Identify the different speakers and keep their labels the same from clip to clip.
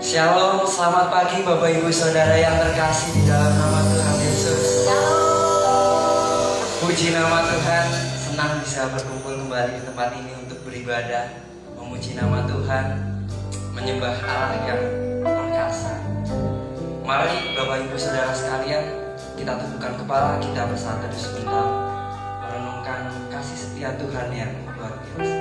Speaker 1: Shalom, selamat pagi Bapak Ibu Saudara yang terkasih di dalam nama Tuhan Yesus. Puji nama Tuhan, senang bisa berkumpul kembali di tempat ini untuk beribadah, memuji nama Tuhan, menyembah Allah yang perkasa. Mari Bapak Ibu Saudara sekalian, kita tundukkan kepala, kita bersatu sebentar, merenungkan kasih setia Tuhan yang luar biasa.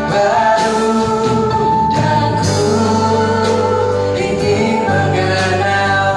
Speaker 2: Baru dan ku ingin mengenal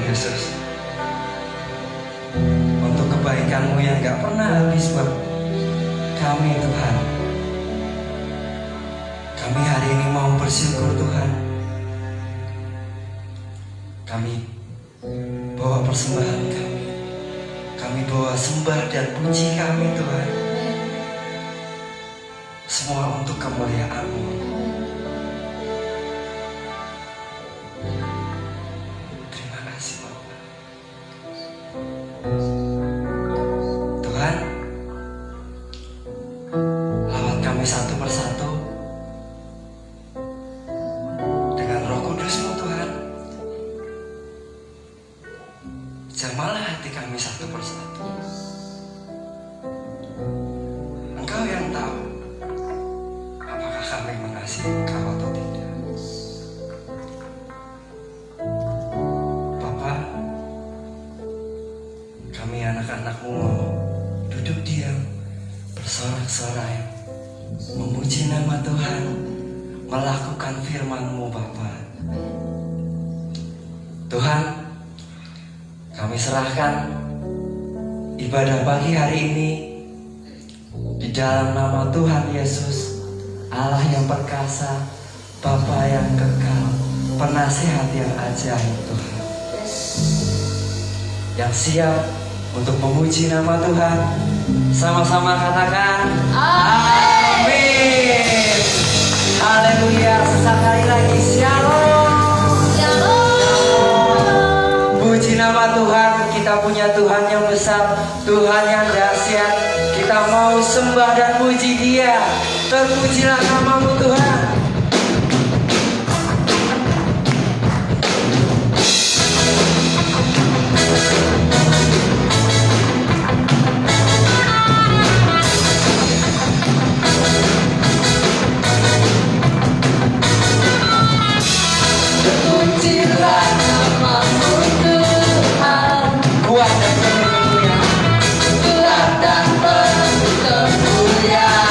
Speaker 1: Yesus, untuk kebaikan-Mu yang gak pernah habis buat kami Tuhan. Kami hari ini mau bersyukur Tuhan. Kami bawa persembahan kami. Kami bawa sembah dan puji kami Tuhan. Semua untuk kemuliaan-Mu. Terima kasih Bapak. Tuhan, lawat kami satu persatu dengan Roh Kudus-Mu Tuhan. Jamalah hati kami satu persatu. Engkau yang tahu apakah kami mengasihi Engkau atau tidak. Bapak, kami anak-anak-Mu mau duduk diam, bersorak-sorai, memuji nama Tuhan, melakukan firman-Mu Bapa. Tuhan, kami serahkan ibadah pagi hari ini di dalam nama Tuhan Yesus, Allah yang perkasa, Bapa yang kekal, penasihat yang ajaib Tuhan, yang siap untuk memuji nama Tuhan. Sama-sama katakan amin. Haleluya. Sekali lagi shalom. Puji nama Tuhan. Kita punya Tuhan yang besar, Tuhan yang dahsyat. Kita mau sembah dan puji Dia. Terpujilah nama-Mu Tuhan.
Speaker 2: Terpujilah nama-Mu Tuhan,
Speaker 1: Kuat dan penuh kemuliaan.
Speaker 2: kuat dan penuh kemuliaan.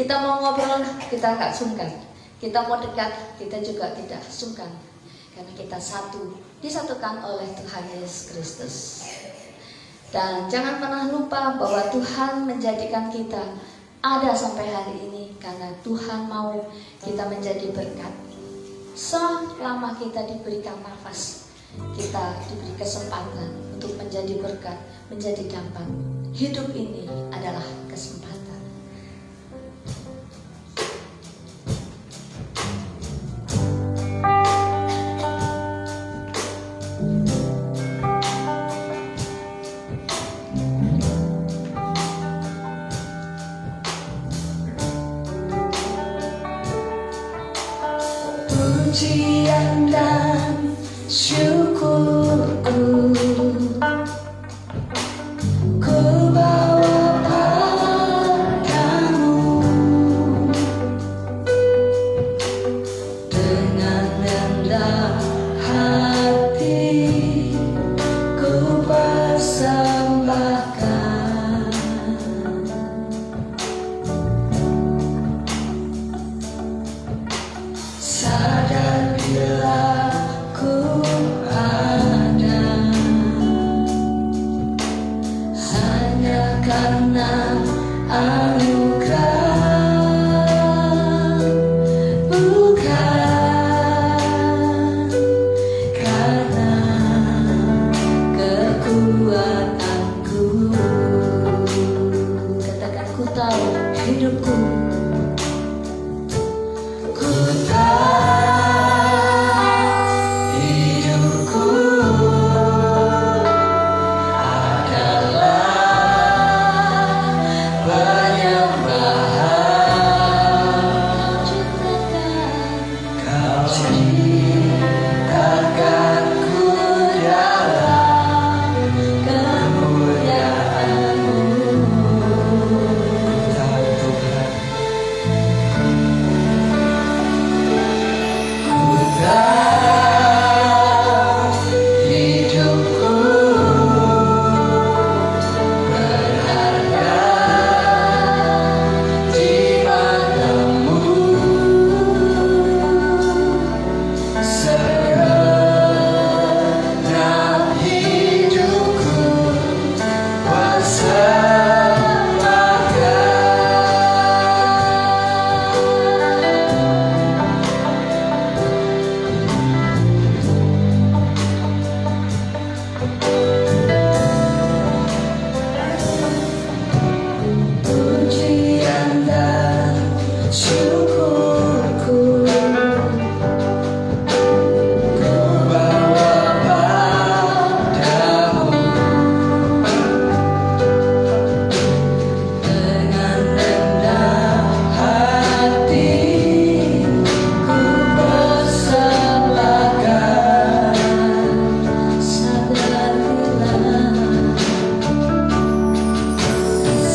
Speaker 2: Kita mau ngobrol, kita gak sungkan. Kita mau dekat, kita juga tidak sungkan. Karena kita satu, disatukan oleh Tuhan Yesus Kristus. Dan jangan pernah lupa bahwa Tuhan menjadikan kita ada sampai hari ini karena Tuhan mau kita menjadi berkat. Selama kita diberikan nafas, kita diberi kesempatan untuk menjadi berkat, menjadi dampak. Hidup ini adalah kesempatan.
Speaker 3: Pujian dan syukurku ku bawa padamu dengan rendah hati ku persembahkan. Sadar bila ku ada hanya karena anugerah, bukan karena kekuatanku.
Speaker 2: Katakan ku tahu hidupku.
Speaker 3: Ku tahu hidupku adalah penyembahan. Kau ciptakanku dalam kemuliaan-Mu. Ku tahu hidupku berharga di mata-Mu. Segenap hidupku pujian dan syukurku ku bawa padamu dengan rendah hati ku persembahkan.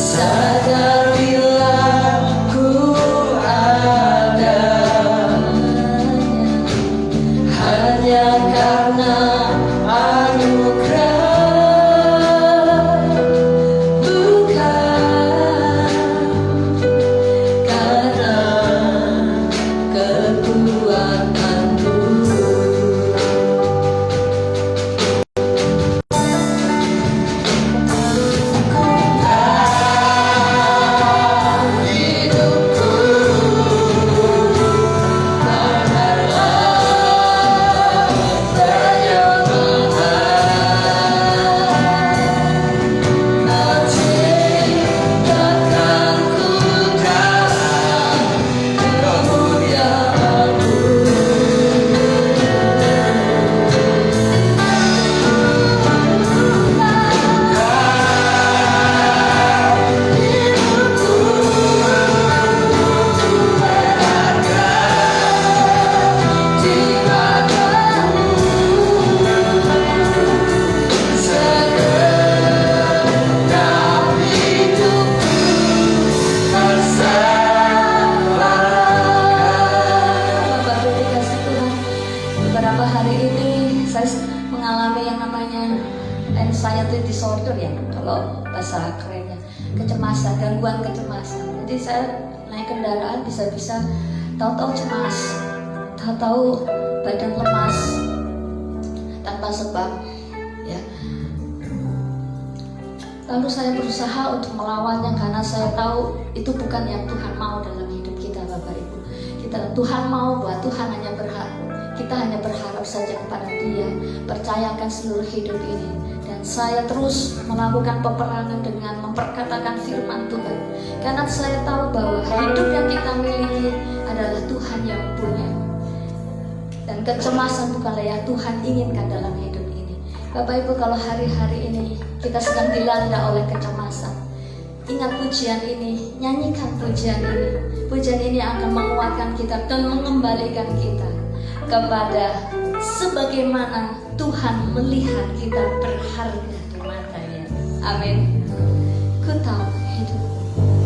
Speaker 3: Sadar bila ku ada hanya karena anugerah, bukan karena kekuatanku.
Speaker 2: Beberapa hari ini saya mengalami yang namanya anxiety disorder ya, kalau bahasa kerennya, kecemasan, gangguan kecemasan. Jadi saya naik naik kendaraan bisa-bisa tahu-tahu cemas, tahu-tahu badan lemas tanpa sebab, ya. Lalu saya berusaha untuk melawannya karena saya tahu itu bukan yang Tuhan mau dalam hidup kita, Bapak Ibu. Tuhan mau bahwa Tuhan hanya kita hanya berharap saja kepada Dia, percayakan seluruh hidup ini. Dan saya terus melakukan peperangan dengan memperkatakan firman Tuhan, karena saya tahu bahwa hidup yang kita miliki adalah Tuhan yang punya. Dan kecemasan bukanlah yang Tuhan inginkan dalam hidup ini. Bapak Ibu, kalau hari-hari ini kita sedang dilanda oleh kecemasan, ingat pujian ini, nyanyikan pujian ini. Pujian ini akan menguatkan kita dan mengembalikan kita kepada sebagaimana Tuhan melihat kita berharga di matanya. Amin. Ku tahu hidupmu.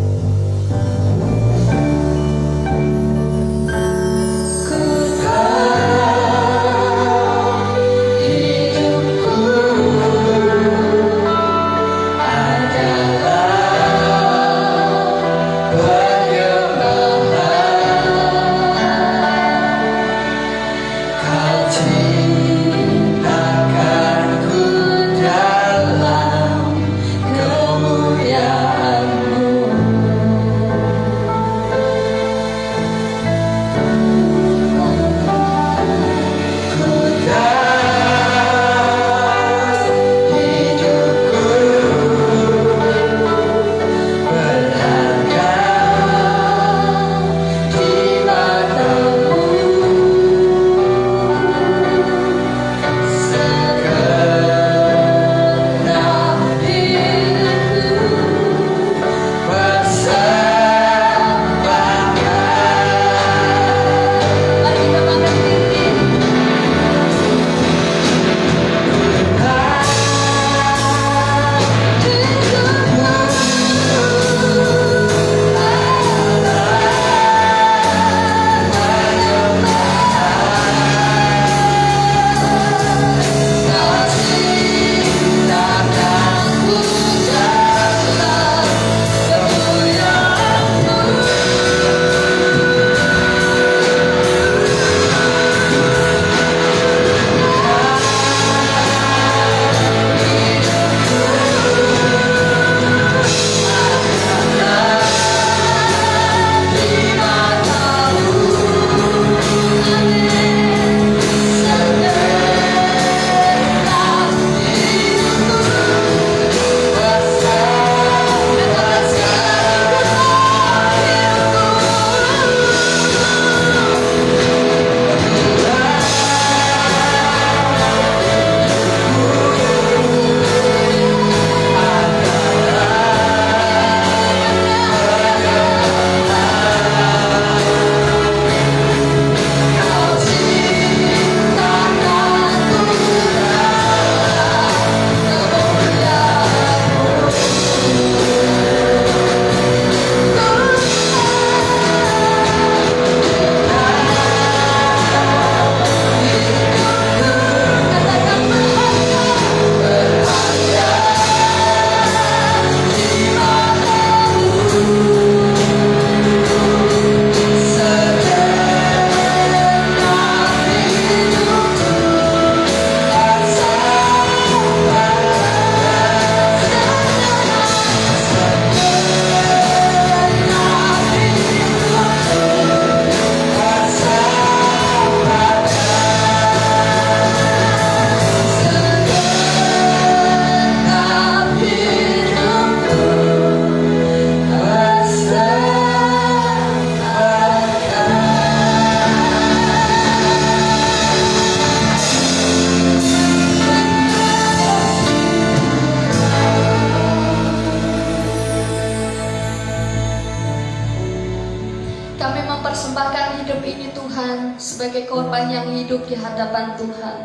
Speaker 2: mempersembahkan hidup ini Tuhan sebagai korban yang hidup di hadapan Tuhan.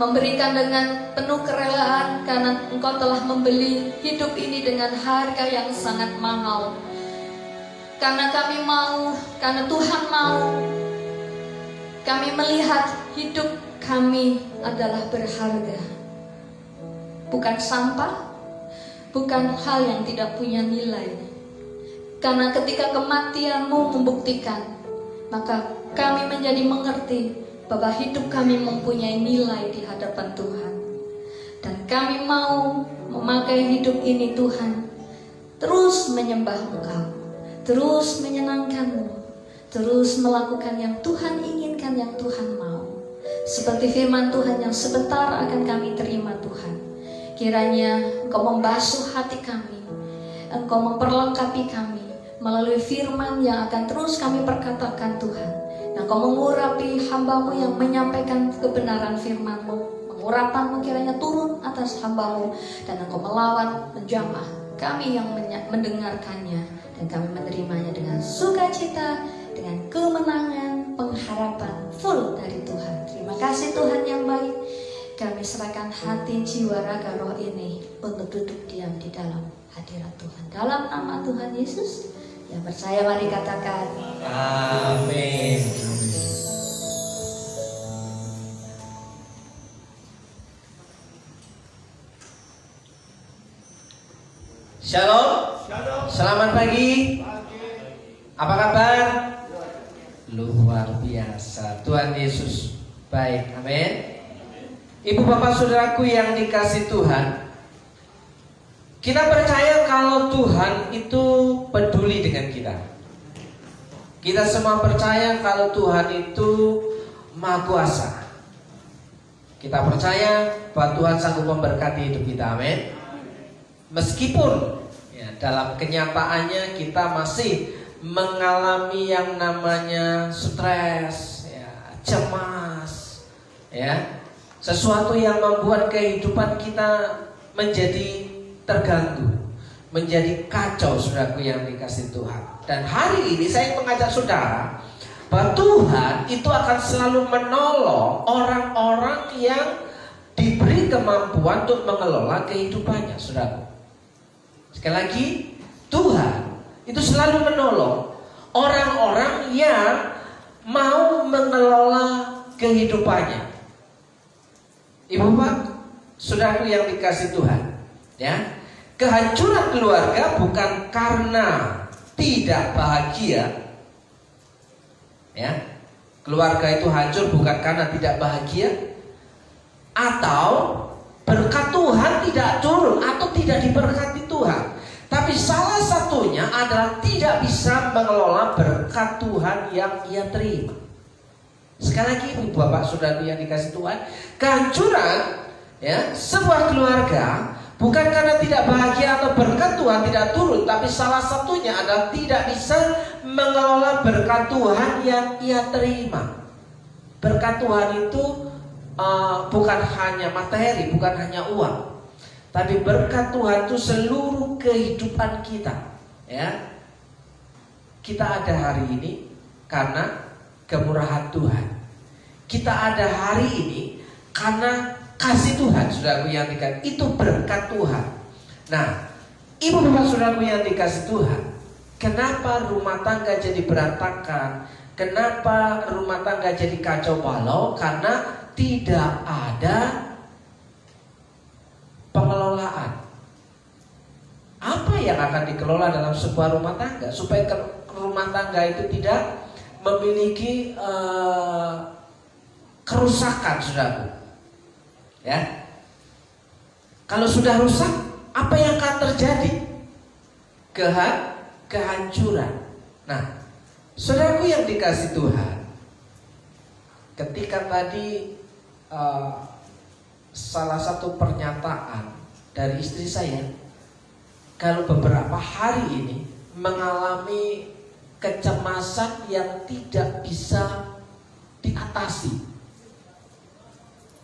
Speaker 2: Memberikan dengan penuh kerelaan karena Engkau telah membeli hidup ini dengan harga yang sangat mahal. Karena kami mau, karena Tuhan mau, kami melihat hidup kami adalah berharga. Bukan sampah, bukan hal yang tidak punya nilai. Karena ketika kematian-Mu membuktikan, maka kami menjadi mengerti bahwa hidup kami mempunyai nilai di hadapan Tuhan. Dan kami mau memakai hidup ini Tuhan, terus menyembah Engkau, terus menyenangkan-Mu, terus melakukan yang Tuhan inginkan, yang Tuhan mau. Seperti firman Tuhan yang sebentar akan kami terima Tuhan. Kiranya Engkau membasuh hati kami, Engkau memperlengkapi kami melalui firman yang akan terus kami perkatakan Tuhan. Dan Engkau mengurapi hamba-Mu yang menyampaikan kebenaran firman-Mu. Urapan-Mu kiranya turun atas hamba-Mu, dan Engkau melawat, menjamah kami yang mendengarkannya, dan kami menerimanya dengan sukacita, dengan kemenangan, pengharapan full dari Tuhan. Terima kasih Tuhan yang baik. Kami serahkan hati, jiwa, raga, roh ini untuk duduk diam di dalam hadirat Tuhan. Dalam nama Tuhan Yesus, yang percaya mari katakan
Speaker 1: Amin. Shalom. Selamat pagi. Apa kabar? Luar biasa. Tuhan Yesus baik. Amin. Ibu bapak saudaraku yang dikasih Tuhan, kita percaya kalau Tuhan itu peduli dengan kita. Kita semua percaya kalau Tuhan itu Maha Kuasa. Kita percaya bahwa Tuhan sanggup memberkati hidup kita. Amin. Meskipun ya, dalam kenyataannya kita masih mengalami yang namanya stres, ya, cemas, ya, sesuatu yang membuat kehidupan kita menjadi terganggu, menjadi kacau, saudaraku yang dikasih Tuhan. Dan hari ini saya mengajak saudara bahwa Tuhan itu akan selalu menolong orang-orang yang diberi kemampuan untuk mengelola kehidupannya, saudara. Sekali lagi, Tuhan itu selalu menolong orang-orang yang mau mengelola kehidupannya. Ibu bapak, saudaraku yang dikasih Tuhan, ya, kehancuran keluarga bukan karena tidak bahagia, ya. Keluarga itu hancur bukan karena tidak bahagia, atau berkat Tuhan tidak turun, atau tidak diberkati Tuhan. Tapi salah satunya adalah tidak bisa mengelola berkat Tuhan yang ia terima. Sekali lagi, ibu bapak saudara yang dikasih Tuhan, kehancuran ya sebuah keluarga bukan karena tidak bahagia atau berkat Tuhan tidak turun, tapi salah satunya adalah tidak bisa mengelola berkat Tuhan yang ia terima. Berkat Tuhan itu bukan hanya materi, bukan hanya uang, tapi berkat Tuhan itu seluruh kehidupan kita. Ya, kita ada hari ini karena kemurahan Tuhan. Kita ada hari ini karena kasih Tuhan, saudaraku yang dikasih. Itu berkat Tuhan. Nah, ibu bapak saudaraku yang dikasih Tuhan, kenapa rumah tangga jadi berantakan? Kenapa rumah tangga jadi kacau balau? Karena tidak ada pengelolaan. Apa yang akan dikelola dalam sebuah rumah tangga supaya rumah tangga itu tidak memiliki kerusakan, saudaraku? Ya, kalau sudah rusak, apa yang akan terjadi? Kehancuran. Nah, saudaraku yang dikasih Tuhan, ketika tadi salah satu pernyataan dari istri saya, kalau beberapa hari ini mengalami kecemasan yang tidak bisa diatasi,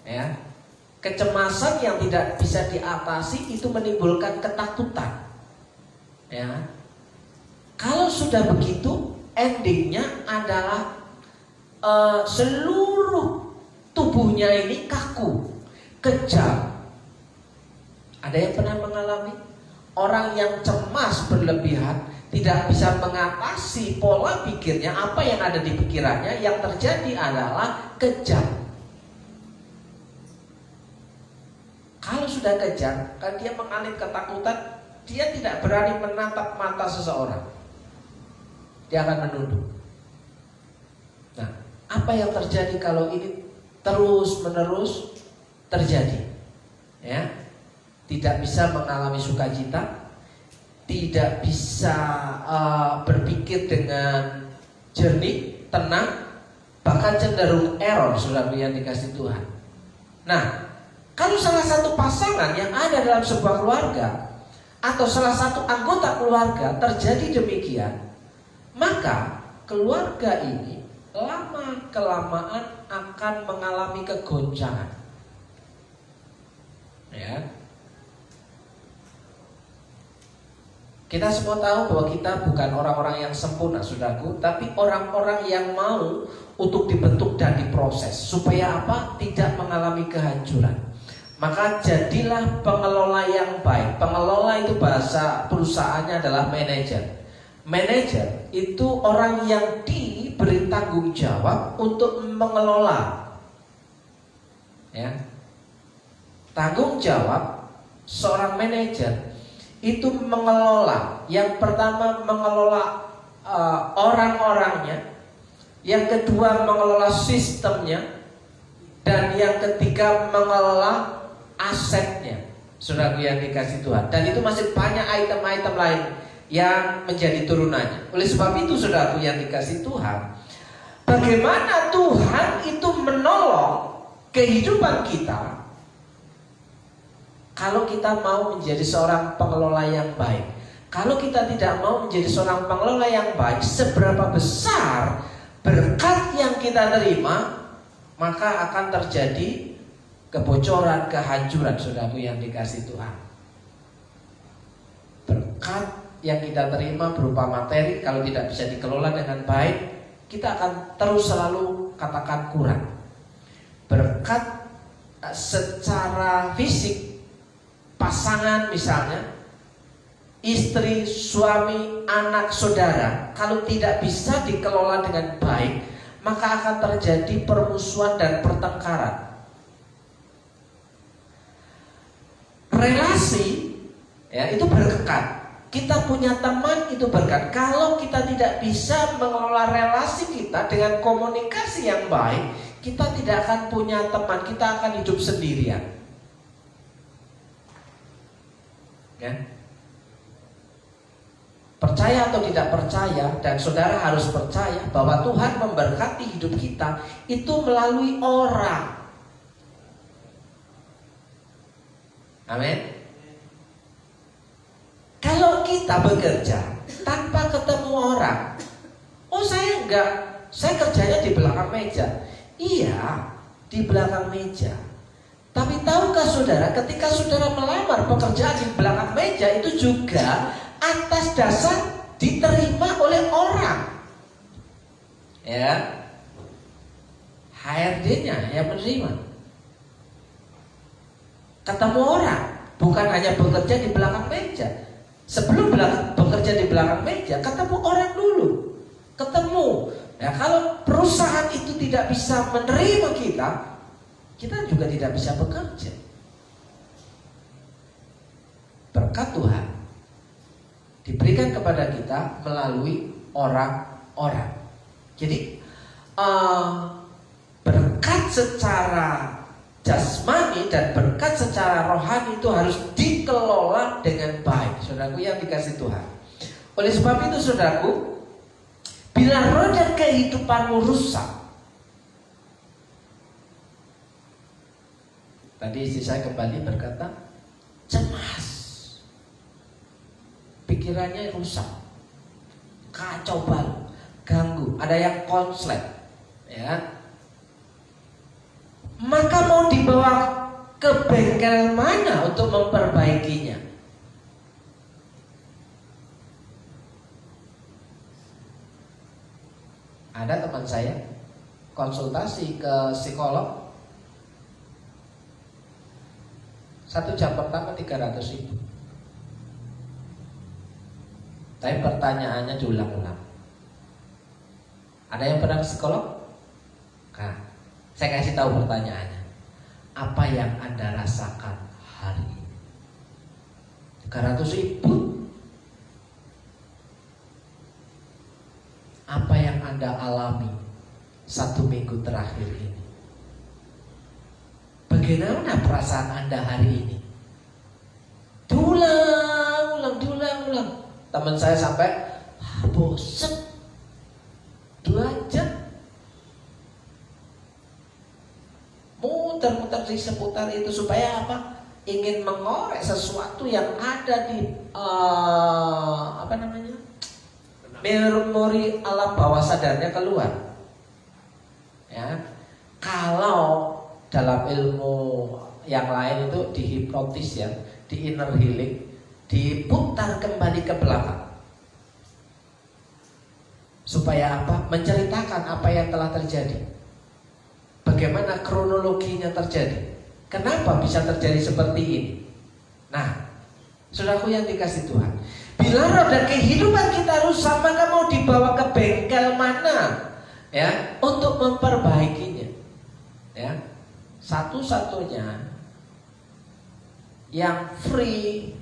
Speaker 1: ya, kecemasan yang tidak bisa diatasi itu menimbulkan ketakutan. Ya, kalau sudah begitu, endingnya adalah seluruh tubuhnya ini kaku, kejam. Ada yang pernah mengalami? Orang yang cemas berlebihan tidak bisa mengatasi pola pikirnya, apa yang ada di pikirannya, yang terjadi adalah kejam. Kalau sudah kejam, kan dia mengalami ketakutan, dia tidak berani menatap mata seseorang.
Speaker 4: dia akan menunduk. Nah, apa yang terjadi kalau ini terus-menerus terjadi? Ya, tidak bisa mengalami sukacita, tidak bisa berpikir dengan jernih, tenang, bahkan cenderung error, saudara yang dikasih Tuhan. Nah, kalau salah satu pasangan yang ada dalam sebuah keluarga atau salah satu anggota keluarga terjadi demikian, maka keluarga ini lama-kelamaan akan mengalami kegoncangan. Ya. Kita semua tahu bahwa kita bukan orang-orang yang sempurna, saudaraku, tapi orang-orang yang mau untuk dibentuk dan diproses supaya apa? Tidak mengalami kehancuran. Maka jadilah pengelola yang baik. Pengelola itu bahasa perusahaannya adalah manajer. Manajer itu orang yang diberi tanggung jawab untuk mengelola. Ya. Tanggung jawab seorang manajer itu mengelola. Yang pertama mengelola orang-orangnya, yang kedua mengelola sistemnya, dan yang ketiga mengelola asetnya. Saudaraku yang dikasih Tuhan. Dan itu masih banyak item-item lain yang menjadi turunannya. Oleh sebab itu saudaraku yang dikasih Tuhan, bagaimana Tuhan itu menolong kehidupan kita kalau kita mau menjadi seorang pengelola yang baik. Kalau kita tidak mau menjadi seorang pengelola yang baik, seberapa besar berkat yang kita terima, maka akan terjadi kebocoran, kehancuran, saudaraku yang dikasih Tuhan. Berkat yang kita terima berupa materi, kalau tidak bisa dikelola dengan baik, kita akan terus selalu katakan kurang. Berkat secara fisik, pasangan misalnya, istri, suami, anak, saudara, kalau tidak bisa dikelola dengan baik, maka akan terjadi permusuhan dan pertengkaran. Relasi ya itu berkat. Kita punya teman itu berkat. Kalau kita tidak bisa mengelola relasi kita dengan komunikasi yang baik, kita tidak akan punya teman, kita akan hidup sendirian. Ya. Percaya atau tidak percaya, dan saudara harus percaya bahwa Tuhan memberkati hidup kita itu melalui orang. Amin. Kalau kita bekerja tanpa ketemu orang, oh saya enggak, saya kerjanya di belakang meja. Iya, di belakang meja. Tapi tahukah saudara, ketika saudara melamar pekerjaan di belakang meja itu juga atas dasar diterima oleh orang. Ya, HRD-nya yang menerima. Ketemu orang, bukan hanya bekerja di belakang meja. Sebelum bekerja di belakang meja, ketemu orang dulu. Ketemu. Ya, kalau perusahaan itu tidak bisa menerima kita, kita juga tidak bisa bekerja. Berkat Tuhan diberikan kepada kita melalui orang-orang. Jadi berkat secara jasmani dan berkat secara rohani itu harus dikelola dengan baik, saudaraku yang dikasih Tuhan. Oleh sebab itu saudaraku, bila roda kehidupanmu rusak, tadi istri saya kembali berkata cemas, pikirannya rusak, kacau balau, ganggu, ada yang konslet, ya. Maka mau dibawa ke bengkel mana untuk memperbaikinya? Ada teman saya konsultasi ke psikolog, 1 jam pertama 300.000. Tapi pertanyaannya diulang-ulang. Ada yang pernah ke psikolog? Nah, saya kasih tahu pertanyaannya. Apa yang Anda rasakan hari ini? 300.000. Anda alami 1 minggu terakhir ini? Bagaimana perasaan Anda hari ini? Diulang. Teman saya sampai bosen 2 jam muter-muter di seputar itu. Supaya apa? Ingin mengorek sesuatu yang ada di memori alam bawah sadarnya keluar. Ya, kalau dalam ilmu yang lain itu dihipnotis ya, di inner healing, diputar kembali ke belakang. Supaya apa? Menceritakan apa yang telah terjadi. Bagaimana kronologinya terjadi? Kenapa bisa terjadi seperti ini? Nah, saudaraku yang dikasih Tuhan, bila roda kehidupan kita rusak, maka mau dibawa ke bengkel mana? Ya, untuk memperbaikinya. Ya, satu-satunya yang free,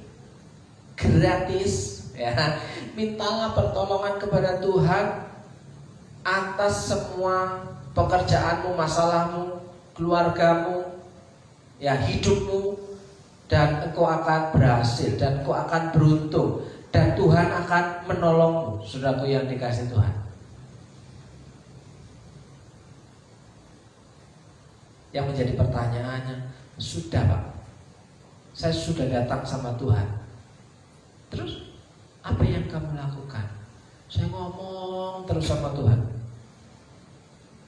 Speaker 4: gratis, ya, mintalah pertolongan kepada Tuhan atas semua pekerjaanmu, masalahmu, keluargamu, ya, hidupmu, dan engkau akan berhasil, dan engkau akan beruntung, dan Tuhan akan menolongmu, saudaraku yang dikasih Tuhan. Yang menjadi pertanyaannya, sudah Pak, saya sudah datang sama Tuhan, terus apa yang kamu lakukan? Saya ngomong terus sama Tuhan,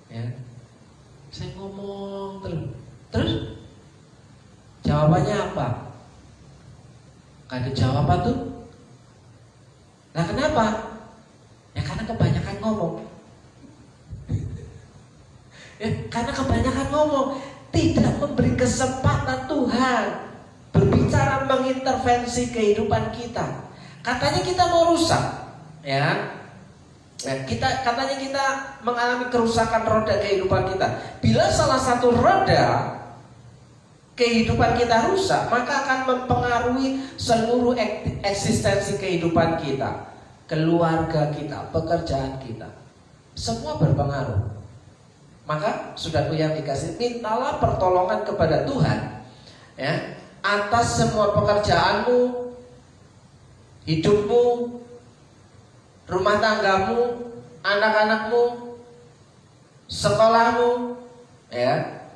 Speaker 4: ya, saya ngomong terus jawabannya apa? Gak ada jawaban tuh. Nah kenapa? Ya karena kebanyakan ngomong. Ya, karena kebanyakan ngomong, tidak memberi kesempatan Tuhan berbicara, mengintervensi kehidupan kita. Katanya kita mau rusak, ya. Katanya kita mengalami kerusakan roda kehidupan kita. Bila salah satu roda kehidupan kita rusak, maka akan mempengaruhi seluruh eksistensi kehidupan kita, keluarga kita, pekerjaan kita, semua berpengaruh. Maka saudaraku yang dikasih, mintalah pertolongan kepada Tuhan, ya, atas semua pekerjaanmu, hidupmu, rumah tanggamu, anak-anakmu, sekolahmu, ya,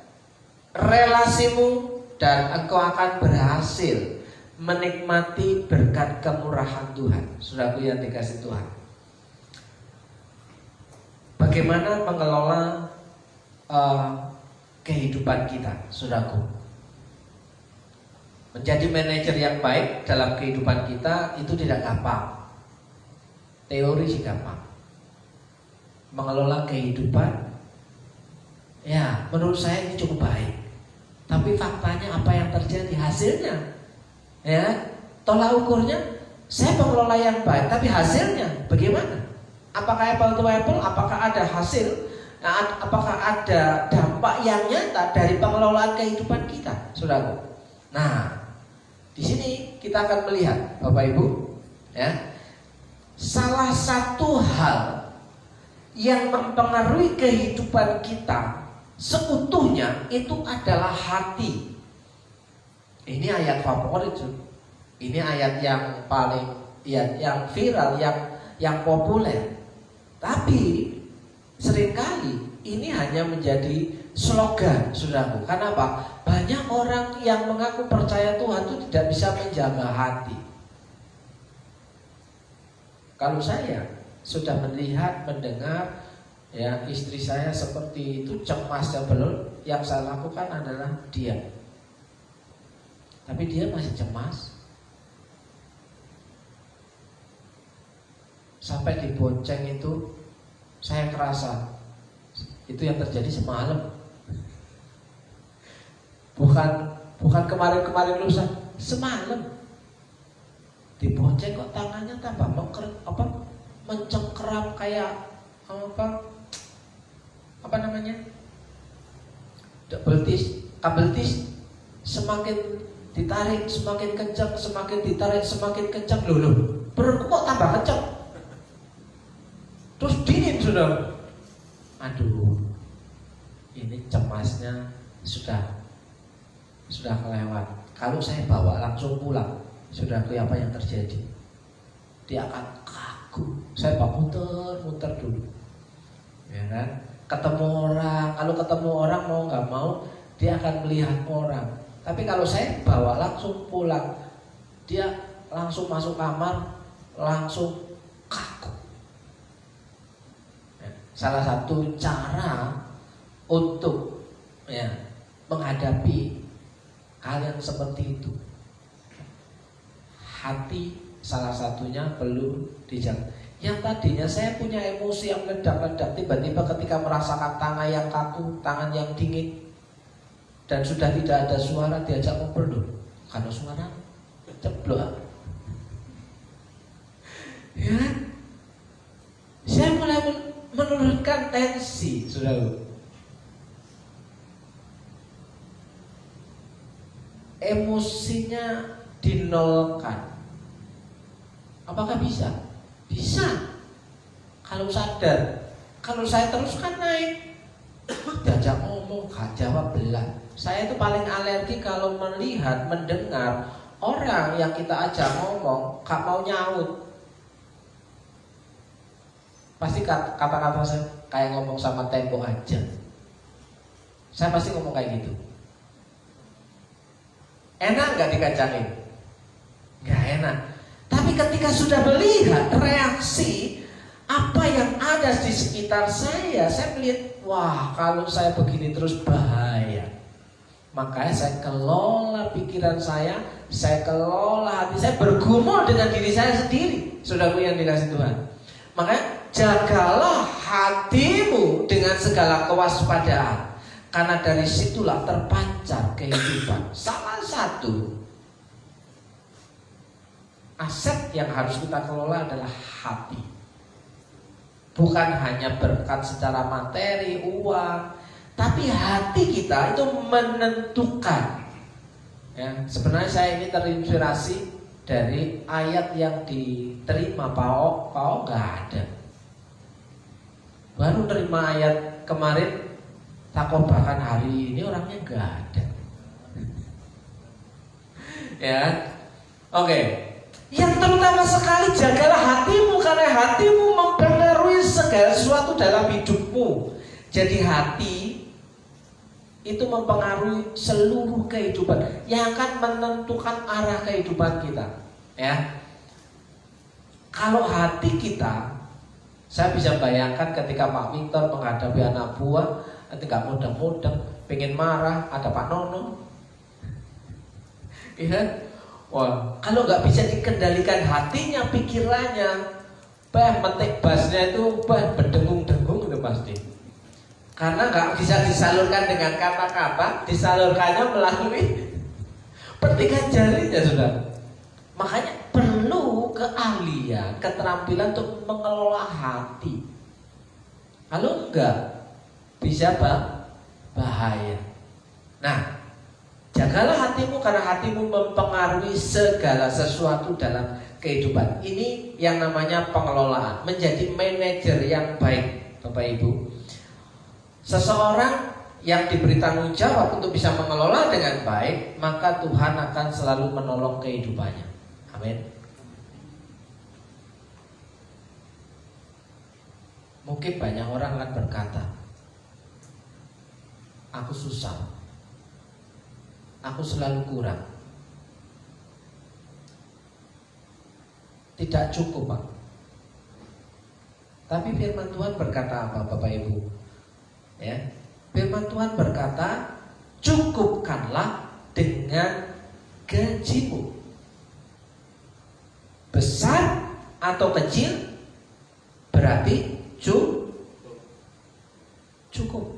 Speaker 4: relasimu, dan engkau akan berhasil menikmati berkat kemurahan Tuhan. Saudaraku yang dikasih Tuhan, bagaimana mengelola kehidupan kita, saudaraku? Menjadi manajer yang baik dalam kehidupan kita itu tidak gampang. Teori sih gampang. Mengelola kehidupan, ya, menurut saya ini cukup baik. Tapi faktanya apa yang terjadi? Hasilnya, ya, tolak ukurnya, saya mengelola yang baik, tapi hasilnya bagaimana? Apakah apple to apple? Apakah ada hasil? Apakah ada dampak yang nyata dari pengelolaan kehidupan kita, saudaraku? Nah, di sini kita akan melihat, Bapak Ibu, ya, salah satu hal yang mempengaruhi kehidupan kita seutuhnya itu adalah hati. Ini ayat favorit, ini ayat yang paling, yang viral, yang populer. Tapi seringkali ini hanya menjadi slogan, saudaraku. Karena apa? Banyak orang yang mengaku percaya Tuhan itu tidak bisa menjaga hati. Kalau saya sudah melihat, mendengar, ya, istri saya seperti itu, cemasnya belum, yang saya lakukan adalah diam. Tapi dia masih cemas. Sampai dibonceng itu, saya kerasa itu yang terjadi semalam. Bukan kemarin lusa, semalam. Dibonceng kok tangannya tambah mencengkeram kayak apa namanya? Kabel tis semakin ditarik semakin kencang, semakin ditarik semakin kencang. Loh, perutku kok tambah kencang. Terus dingin, sudah. ini cemasnya sudah kelewat. Kalau saya bawa langsung pulang, saudaraku, apa yang terjadi? Dia akan kaku. Saya bawa muter dulu, ya kan? Ketemu orang, kalau ketemu orang mau nggak mau dia akan melihat orang. Tapi kalau saya bawa langsung pulang, dia langsung masuk kamar, langsung kaku. Ya, salah satu cara untuk menghadapi hal yang seperti itu, hati salah satunya perlu dijaga. Yang tadinya saya punya emosi yang meledak-ledak, tiba-tiba ketika merasakan tangan yang kaku, tangan yang dingin, dan sudah tidak ada suara, diajak ngobrol loh. Kalau suara ceblok, ya, saya mulai menurunkan tensi, saudara. Emosinya dinolkan. Apakah bisa? Bisa. Kalau sadar. Kalau saya terus kan naik. Diajak ngomong, gak jawab belah. Saya itu paling alergi kalau melihat, mendengar orang yang kita ajak ngomong gak mau nyaut. Pasti kata-kata saya kayak ngomong sama tembok aja. Saya pasti ngomong kayak gitu. Enak gak dikacangin? Gak enak. Tapi ketika sudah melihat reaksi apa yang ada di sekitar saya melihat, wah, kalau saya begini terus bahaya. Makanya saya kelola pikiran saya kelola hati saya, bergumul dengan diri saya sendiri. Saudaraku yang dikasih Tuhan. Makanya jagalah hatimu dengan segala kewaspadaan, karena dari situlah terpancar kehidupan. Salah satu aset yang harus kita kelola adalah hati. Bukan hanya berkat secara materi, uang, tapi hati kita itu menentukan. Ya, sebenarnya saya ini terinspirasi dari ayat yang diterima Pao nggak ada. Baru terima ayat kemarin, takut bahkan hari ini orangnya nggak ada. Ya, oke. Yang terutama sekali, jagalah hatimu, karena hatimu mempengaruhi segala sesuatu dalam hidupmu. Jadi hati itu mempengaruhi seluruh kehidupan, yang akan menentukan arah kehidupan kita. Ya, kalau hati kita, saya bisa bayangkan ketika Pak Victor menghadapi anak buah, nanti gak mudeng-mudeng, pengen marah, ada Pak Nono. Iya. Wah, kalau nggak bisa dikendalikan hatinya, pikirannya, metik basnya itu berdengung-dengung itu pasti. Karena nggak bisa disalurkan dengan kata-kata, disalurkannya melalui petikan jarinya, sudah. Makanya perlu keahlian, keterampilan untuk mengelola hati. Kalau enggak, bisa bahaya. Nah, jagalah hatimu, karena hatimu mempengaruhi segala sesuatu dalam kehidupan. Ini yang namanya pengelolaan, menjadi manajer yang baik, Bapak Ibu. Seseorang yang diberi tanggung jawab untuk bisa mengelola dengan baik, maka Tuhan akan selalu menolong kehidupannya. Amin. Mungkin banyak orang akan berkata, aku susah, aku selalu kurang, tidak cukup, Pak. Tapi firman Tuhan berkata apa, Bapak Ibu? Ya, firman Tuhan berkata, cukupkanlah dengan gajimu, besar atau kecil, berarti cukup.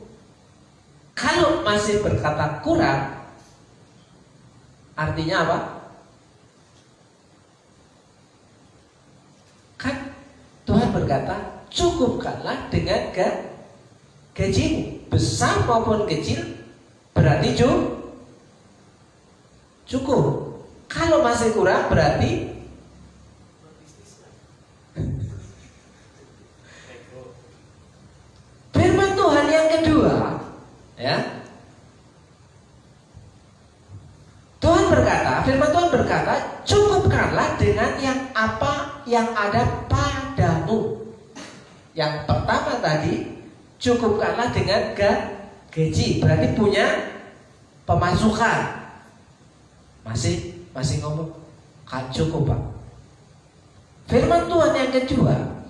Speaker 4: Kalau masih berkata kurang, artinya apa? Kan Tuhan berkata, cukupkanlah dengan gajimu, besar maupun kecil, berarti cukup. Kalau masih kurang, berarti firman Tuhan yang kedua, Ya. Tuhan berkata, firman Tuhan berkata, cukupkanlah dengan yang apa yang ada padamu. Yang pertama tadi, cukupkanlah dengan gaji, berarti punya pemasukan. Masih ngomong, cukup Pak. Firman Tuhan yang kedua,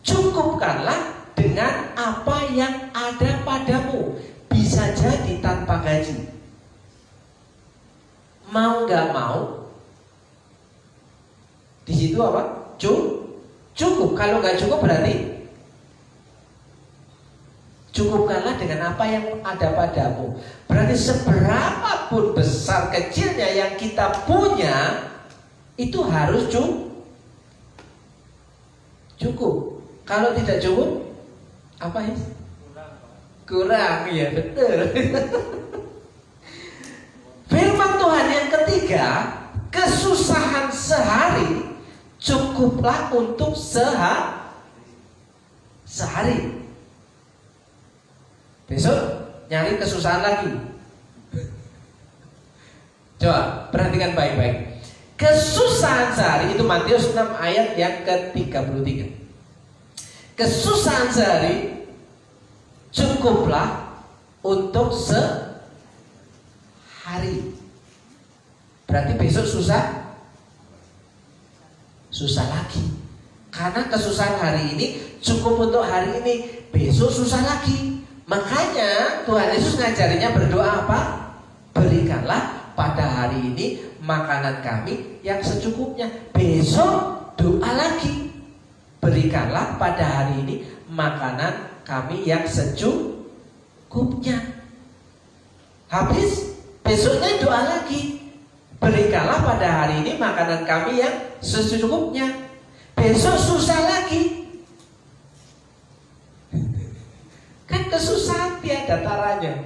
Speaker 4: cukupkanlah dengan apa yang ada padamu. Bisa jadi tanpa gaji. Mau nggak mau, di situ apa? Cukup. Kalau nggak cukup berarti cukupkanlah dengan apa yang ada padamu. Berarti seberapapun besar kecilnya yang kita punya, itu harus cukup. Kalau tidak cukup, apa ya? Kurang, ya betul. Firman Tuhan yang ketiga, kesusahan sehari cukuplah untuk sehari. Besok nyari kesusahan lagi. Coba perhatikan baik-baik. Kesusahan sehari itu Matius 6 ayat yang ke-33. Kesusahan sehari cukuplah untuk sehari. Berarti besok susah lagi. Karena kesusahan hari ini cukup untuk hari ini, besok susah lagi. Makanya Tuhan Yesus ngajarinya berdoa apa? Berikanlah pada hari ini makanan kami yang secukupnya. Besok doa lagi. Berikanlah pada hari ini makanan kami yang secukupnya. Habis, besoknya doa lagi. Berikanlah pada hari ini makanan kami yang secukupnya. Besok susah lagi. Kan kesusahan tiada taranya.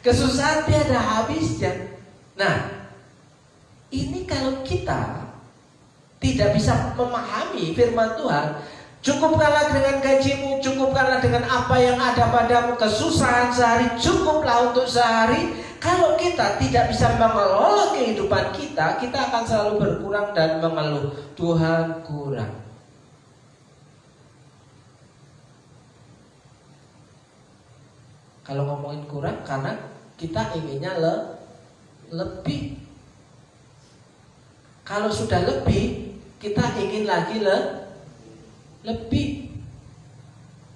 Speaker 4: Kesusahan tiada habisnya. Nah, ini kalau kita tidak bisa memahami firman Tuhan, cukupkanlah dengan gajimu, cukupkanlah dengan apa yang ada padamu, kesusahan sehari cukuplah untuk sehari. Kalau kita tidak bisa mengelola kehidupan kita, kita akan selalu berkurang dan mengeluh, Tuhan kurang. Kalau ngomongin kurang, karena kita inginnya lebih. Kalau sudah lebih, kita ingin lagi lebih.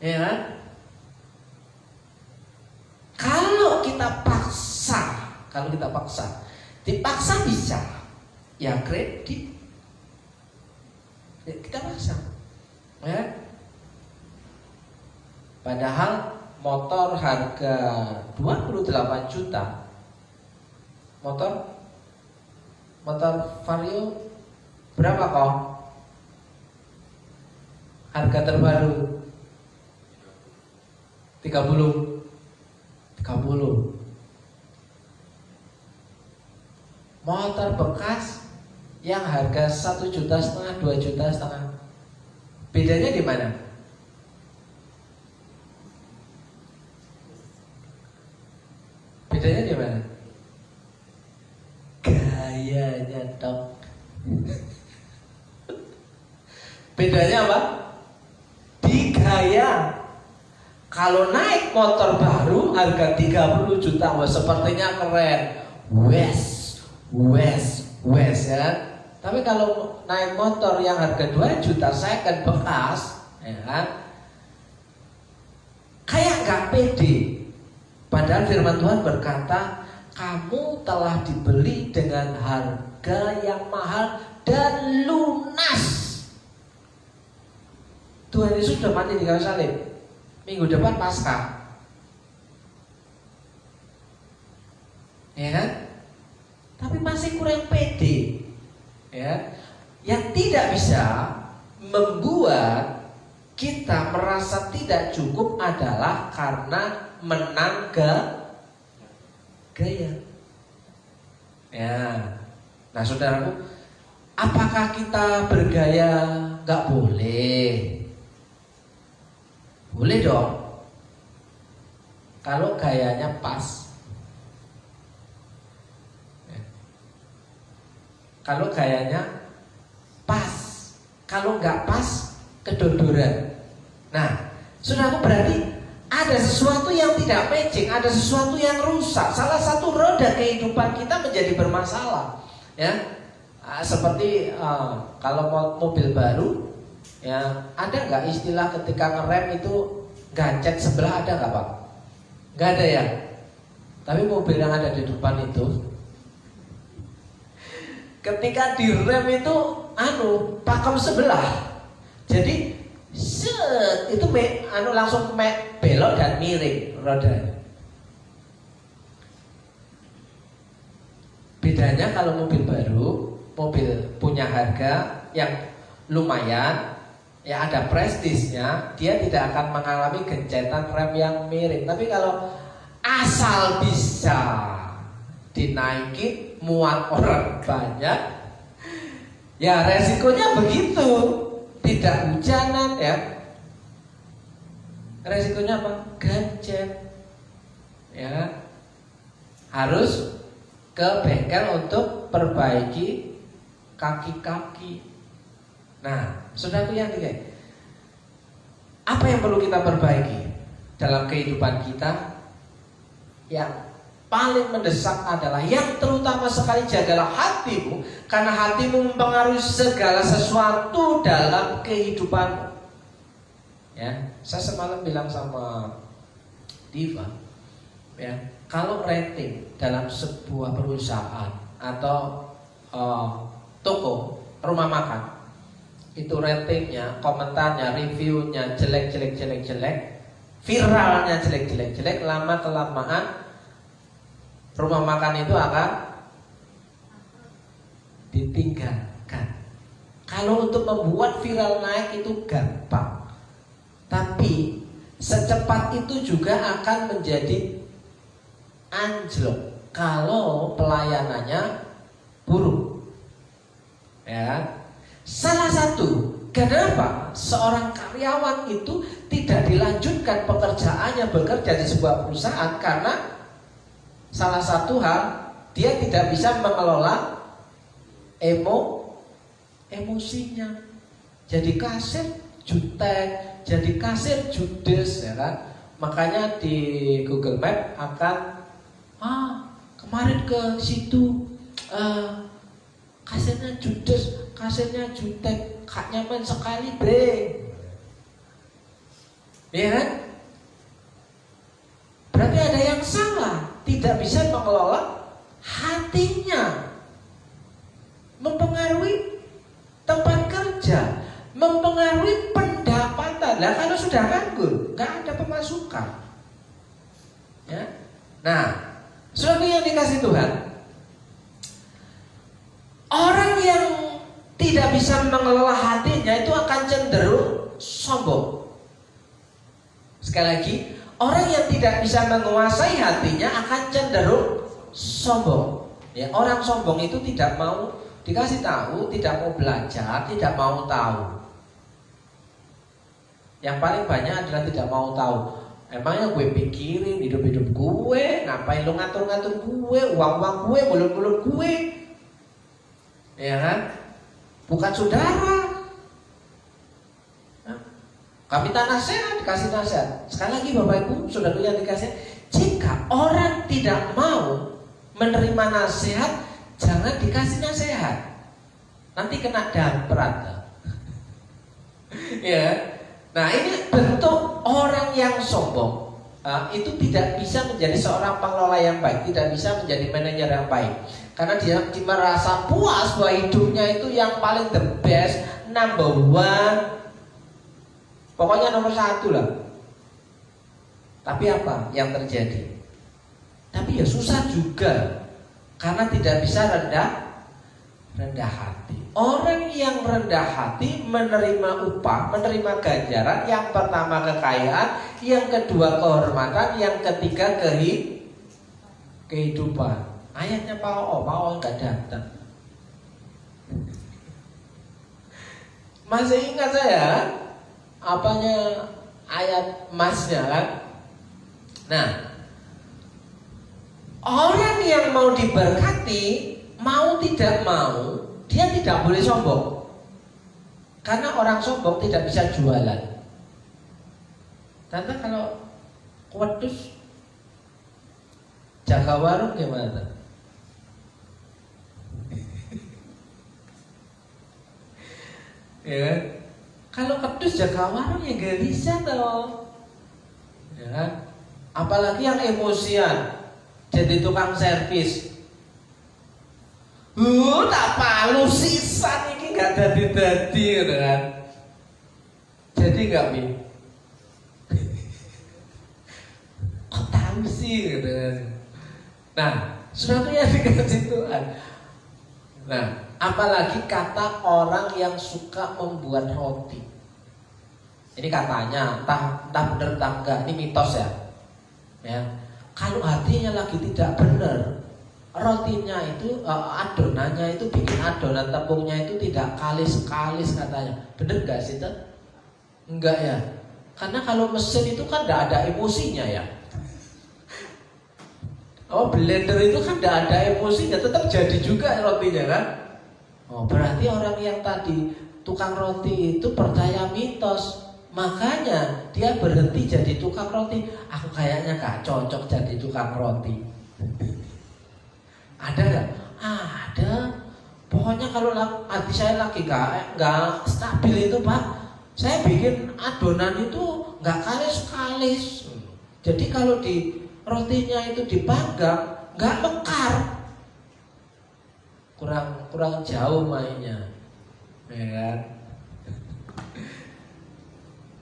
Speaker 4: Ya kan? Kalau kita paksa, dipaksa bisa, ya kredit, kita paksa. Ya? Padahal motor harga 28 juta. Motor Vario berapa kok? Harga terbaru 30. Motor bekas yang harga 1,5 juta, 2,5 juta. Bedanya di mana? Bedanya di mana? Gayanya dong. Bedanya apa? Di gaya. Kalau naik motor baru harga 30 juta, wah sepertinya keren. Wes ya. Tapi kalau naik motor yang harga 2 juta second bekas, ya kan? Kayak gak pede. Padahal firman Tuhan berkata, kamu telah dibeli dengan harga yang mahal dan lunas. Tuhan Yesus sudah mati di kayu salib. Minggu depan Paskah. Ya kan? Tapi masih kurang pede. Ya. Yang tidak bisa membuat kita merasa tidak cukup adalah karena menang gaya. Ya. Nah, saudaraku, apakah kita bergaya nggak boleh? Boleh dong. kalau gayanya pas. Kalau gayanya pas, kalau nggak pas, kedodoran. Nah, saudaraku, berarti ada sesuatu yang tidak matching, ada sesuatu yang rusak. Salah satu roda kehidupan kita menjadi bermasalah. Ya, seperti kalau mobil baru, ya ada nggak istilah ketika ngerem itu gancet sebelah, ada nggak Pak? Nggak ada ya. Tapi mobil yang ada di depan itu, ketika direm itu pakem sebelah. Jadi itu langsung belok dan miring roda. Bedanya kalau mobil baru, mobil punya harga yang lumayan, ya ada prestisnya, dia tidak akan mengalami gencetan rem yang miring. Tapi kalau asal bisa dinaikin, muat orang banyak, ya resikonya begitu. Tidak hujanan, ya resikonya apa? Gancet. Ya, harus ke bengkel untuk perbaiki kaki-kaki. Nah, saudaraku yang tiga, apa yang perlu kita perbaiki dalam kehidupan kita? Yang paling mendesak adalah, yang terutama sekali, jagalah hatimu, karena hatimu mempengaruhi segala sesuatu dalam kehidupanmu. Ya, saya semalam bilang sama Diva, ya, kalau rating dalam sebuah perusahaan atau toko rumah makan, itu ratingnya, komentarnya, reviewnya jelek, viralnya jelek, lama kelamaan rumah makan itu akan ditinggalkan. Kalau untuk membuat viral naik itu gampang, tapi secepat itu juga akan menjadi anjlok kalau pelayanannya buruk. Ya, salah satu kenapa seorang karyawan itu tidak dilanjutkan pekerjaannya bekerja di sebuah perusahaan, karena salah satu hal, dia tidak bisa mengelola emosinya. Jadi kasir jutek, jadi kasir judes, ya kan? Makanya di Google Map akan kemarin ke situ kasirnya judes, kasirnya jutek, gak nyaman sekali, bre. Ya kan? Berarti ada yang salah. Tidak bisa mengelola hatinya, mempengaruhi tempat kerja, mempengaruhi pendapatan. Lah kalau sudah nganggur, nggak ada pemasukan. Ya. Nah, saudara yang dikasih Tuhan, orang yang tidak bisa mengelola hatinya itu akan cenderung sombong. Sekali lagi, orang yang tidak bisa menguasai hatinya akan cenderung sombong. Ya, orang sombong itu tidak mau dikasih tahu, tidak mau belajar, tidak mau tahu. Yang paling banyak adalah tidak mau tahu. Emangnya gue pikirin hidup-hidup gue, ngapain lo ngatur-ngatur gue, uang-uang gue, mulut-mulut gue, ya kan? Bukan saudara. Kami tak nasihat, dikasih nasihat. Sekali lagi Bapak Ibu, saudara yang dikasih, jika orang tidak mau menerima nasihat, jangan dikasih nasihat. Nanti kena damprat. Ya. Nah, ini bentuk orang yang sombong. Itu tidak bisa menjadi seorang pengelola yang baik, tidak bisa menjadi manajer yang baik. Karena dia merasa puas bahwa hidupnya itu yang paling the best, number one. Pokoknya nomor satu lah. Tapi apa yang terjadi? Tapi ya susah juga, karena tidak bisa rendah hati. Orang yang rendah hati menerima upah, menerima ganjaran. Yang pertama kekayaan, yang kedua kehormatan, yang ketiga kehidupan. Ayatnya Pak O nggak datang. Masih ingat saya apanya ayat emasnya kan? Nah, Orang yang mau diberkati, mau tidak mau, dia tidak boleh sombong. Karena orang sombong tidak bisa jualan. Tante kalau wedhus jaga warung gimana? Ya kan? Kalau wedhus jaga warung ya gak bisa dong. Ya kan? Apalagi yang emosian, jadi tukang servis. Tak palu sisan ini gak dadi-dadi gitu kan. Jadi gak Mi? Kok tahu sih gitu kan. Nah, sudah yang dikasih Tuhan. Nah, apalagi kata orang yang suka membuat roti. Ini katanya, entah benar entah enggak, ini mitos ya. Ya, kalau hatinya lagi tidak benar, rotinya itu adonannya itu bikin adonan tepungnya itu tidak kalis-kalis katanya. Bener gak sih itu? Enggak ya. Karena kalau mesin itu kan tidak ada emosinya ya. Oh, blender itu kan tidak ada emosinya, tetap jadi juga rotinya kan. Oh, berarti orang yang tadi tukang roti itu percaya mitos. Makanya dia berhenti jadi tukang roti. Aku kayaknya gak cocok jadi tukang roti. Ada gak? Ada. Pokoknya kalau hati saya lagi gak stabil itu Pak, saya bikin adonan itu gak kalis-kalis. Jadi kalau di rotinya itu dipanggang gak mekar. Kurang jauh mainnya. Ya kan?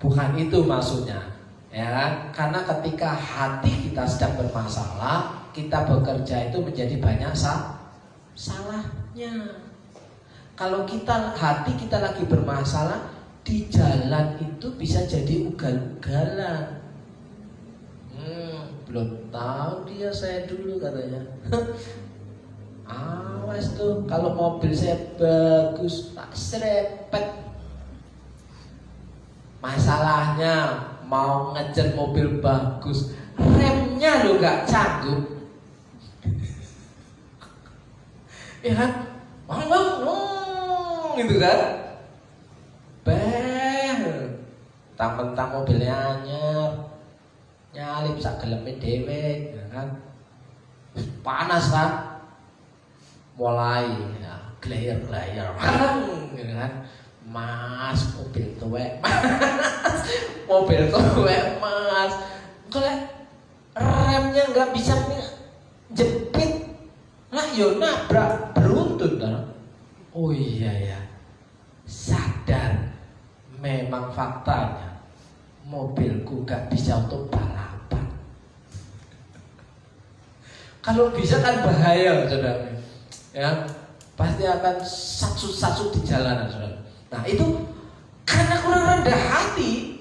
Speaker 4: Bukan itu maksudnya, ya kan? Karena ketika hati kita sedang bermasalah, kita bekerja itu menjadi banyak salahnya. Kalau hati kita lagi bermasalah, di jalan itu bisa jadi ugal-ugalan. Belum tahu dia, saya dulu katanya. Awas tuh, kalau mobil saya bagus, tak serempet. Masalahnya mau ngejar mobil bagus, remnya lo gak canggup. Ya kan? Gitu kan? Mentang-mentang mobilnya anyar, nyalip sak geleme dhewe, ya kan? Panas kan? Mulai ya, glayer-glayer, gitu kan? Mas, mobil tuwek, Mas, mobil tuwek, Mas. Kalau remnya nggak bisa jepit, lah yo nabrak beruntun kan? Oh iya ya, sadar. Memang faktanya mobilku gak bisa untuk balapan. Kalau bisa kan bahaya, saudara. Ya, pasti akan satsut-satsut di jalanan, saudara. Nah itu karena kurang rendah hati,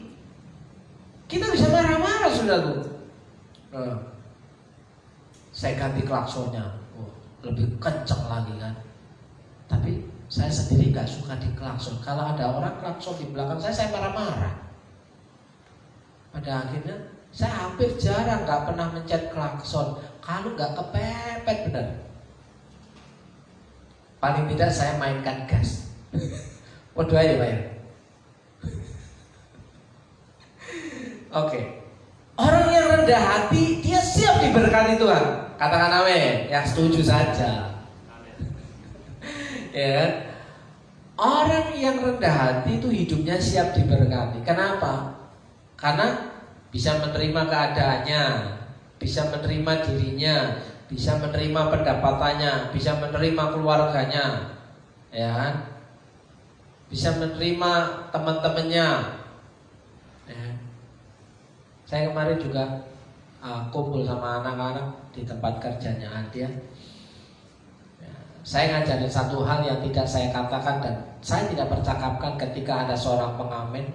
Speaker 4: kita bisa marah-marah, saudara. Saya ganti klaksonnya, lebih kencang lagi kan. Tapi saya sendiri gak suka di klakson. Kalau ada orang klakson di belakang saya marah-marah. Pada akhirnya saya hampir jarang gak pernah mencet klakson kalau gak kepepet benar. Paling tidak saya mainkan gas. Waduh aja Pak ya. Oke. Orang yang rendah hati dia siap diberkati Tuhan. Katakan amin. Yang setuju saja. Ya, orang yang rendah hati itu hidupnya siap diberkati. Kenapa? Karena bisa menerima keadaannya, bisa menerima dirinya, bisa menerima pendapatannya, bisa menerima keluarganya, ya, bisa menerima teman-temannya. Ya. Saya kemarin juga kumpul sama anak-anak di tempat kerjanya Adia. Saya ngajarin satu hal yang tidak saya katakan dan saya tidak percakapkan ketika ada seorang pengamen.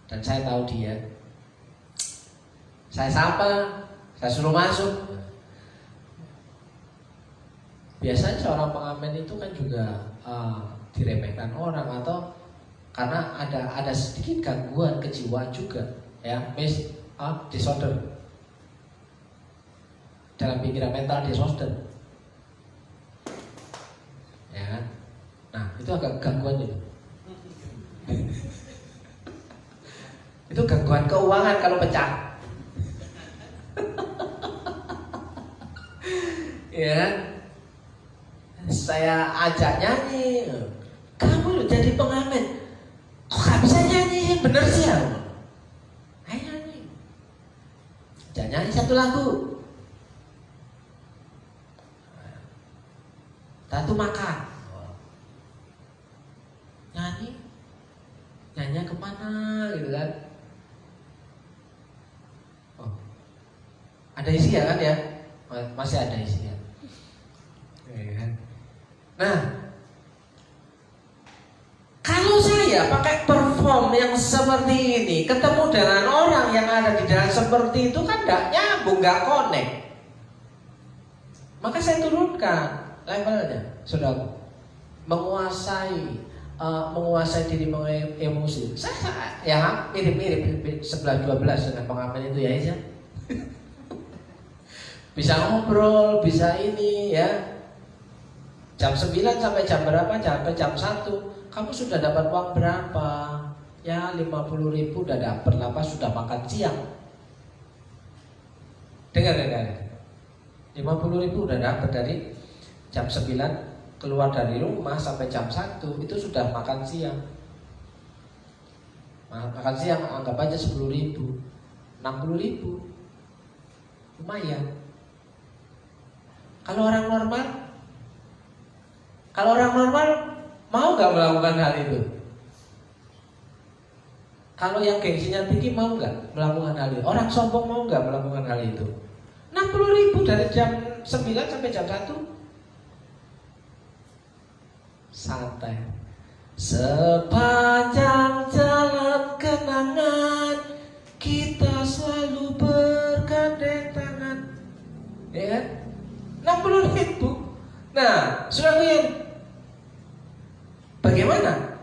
Speaker 4: Dan saya tahu dia. Saya sapa, saya suruh masuk. Biasanya seorang pengamen itu kan juga diremehkan orang atau karena ada sedikit gangguan kejiwaan juga. Ya, Miss, disorder. Dalam pikiran mental disorder. Ya kan? Nah, itu agak gangguan itu. Itu gangguan keuangan kalau pecah. Ya kan? Saya ajak nyanyi, kamu loh jadi pengamen, kok gak bisa nyanyi yang bener sih ya? Ayo nyanyi, ajak nyanyi satu lagu, satu makan, nyanyi kemana gitu kan? Oh, ada isi ya kan ya? Masih ada isi ya. Nah, kalau saya pakai perform yang seperti ini, ketemu dengan orang yang ada di dalam seperti itu kan gak nyambung, gak connect. Maka saya turunkan levelnya, saudara. Menguasai diri emosi. Saya ya mirip 11-12 dengan pengamen itu ya, ya. Bisa ngobrol, bisa ini ya. Jam 9 sampai jam berapa? Sampai jam 1. Kamu sudah dapat uang berapa? Ya 50.000 udah dapat lah, pas sudah makan siang. Dengar. 50.000 udah dapat dari jam 9 keluar dari rumah sampai jam 1 itu sudah makan siang. Makan siang anggap aja 10.000, 60.000. Lumayan. Kalau orang normal mau gak melakukan hal itu? Kalau yang gengsinya tinggi mau gak melakukan hal itu? Orang sombong mau gak melakukan hal itu? 60.000 dari jam 9 sampai jam 1. Santai. Sepanjang jalan kenangan kita selalu bergandeng tangan. Ya kan? 60.000. Nah, saudara, bagaimana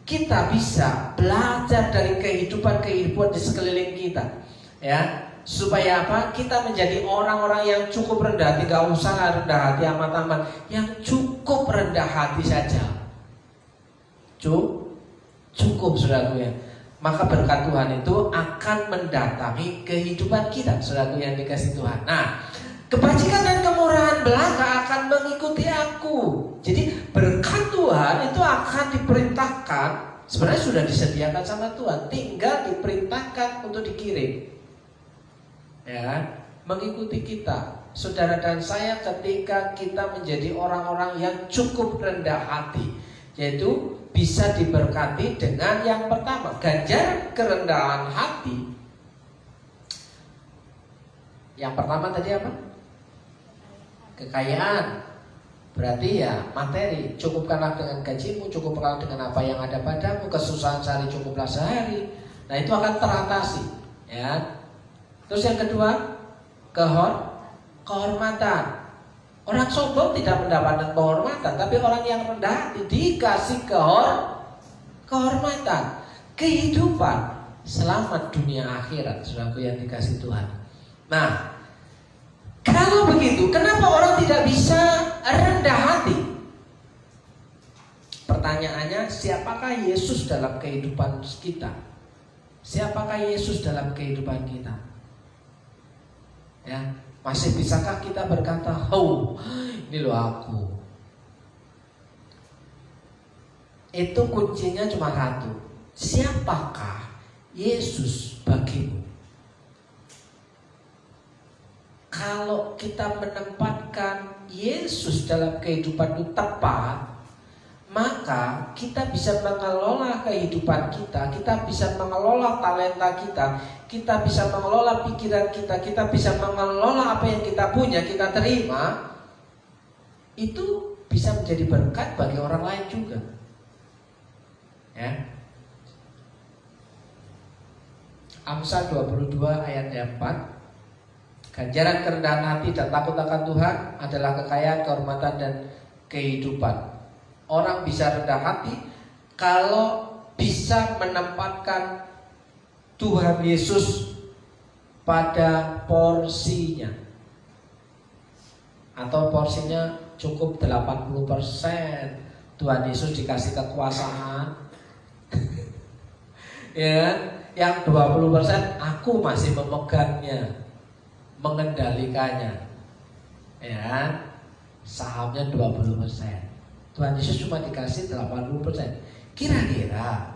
Speaker 4: kita bisa belajar dari kehidupan di sekeliling kita, ya, supaya apa? Kita menjadi orang-orang yang cukup rendah hati, gak usah rendah hati amat-amat, yang cukup rendah hati saja, cukup, saudaraku ya. Maka berkat Tuhan itu akan mendatangi kehidupan kita, saudaraku yang dikasih Tuhan. Nah, kebajikan dan kemurahan belaka akan mengikuti aku. Jadi berkat Tuhan itu akan diperintahkan. Sebenarnya sudah disediakan sama Tuhan, tinggal diperintahkan untuk dikirim. Ya, mengikuti kita, saudara dan saya, ketika kita menjadi orang-orang yang cukup rendah hati, yaitu bisa diberkati dengan yang pertama, ganjaran kerendahan hati. Yang pertama tadi apa? Kekayaan. Berarti ya materi. Cukupkanlah dengan gajimu, cukupkanlah dengan apa yang ada padamu. Kesusahan sehari cukuplah sehari. Nah, itu akan teratasi, ya. Terus yang kedua, kehormatan. Orang sombong tidak mendapatkan kehormatan, tapi orang yang rendah hati dikasih kehormatan. Kehidupan selamat dunia akhirat, saudaraku yang dikasih Tuhan. Nah, kalau begitu, kenapa orang tidak bisa rendah hati? Pertanyaannya, siapakah Yesus dalam kehidupan kita? Siapakah Yesus dalam kehidupan kita? Ya, masih bisakah kita berkata, "Oh, ini loh aku." Itu kuncinya cuma satu. Siapakah Yesus bagimu? Kalau kita menempatkan Yesus dalam kehidupan itu tepat, maka kita bisa mengelola kehidupan kita, kita bisa mengelola talenta kita bisa mengelola pikiran kita bisa mengelola apa yang kita punya, kita terima. Itu bisa menjadi berkat bagi orang lain juga. Ya. Amsal 22 ayat 4. Ganjaran kerendahan hati dan takut akan Tuhan adalah kekayaan, kehormatan, dan kehidupan. Orang bisa rendah hati kalau bisa menempatkan Tuhan Yesus pada porsinya. Atau porsinya cukup 80%. Tuhan Yesus dikasih kekuasaan. Ya, yang 20% aku masih memegangnya, mengendalikannya. Ya, sahamnya 20%. Tuhan Yesus cuma dikasih 80%. Kira-kira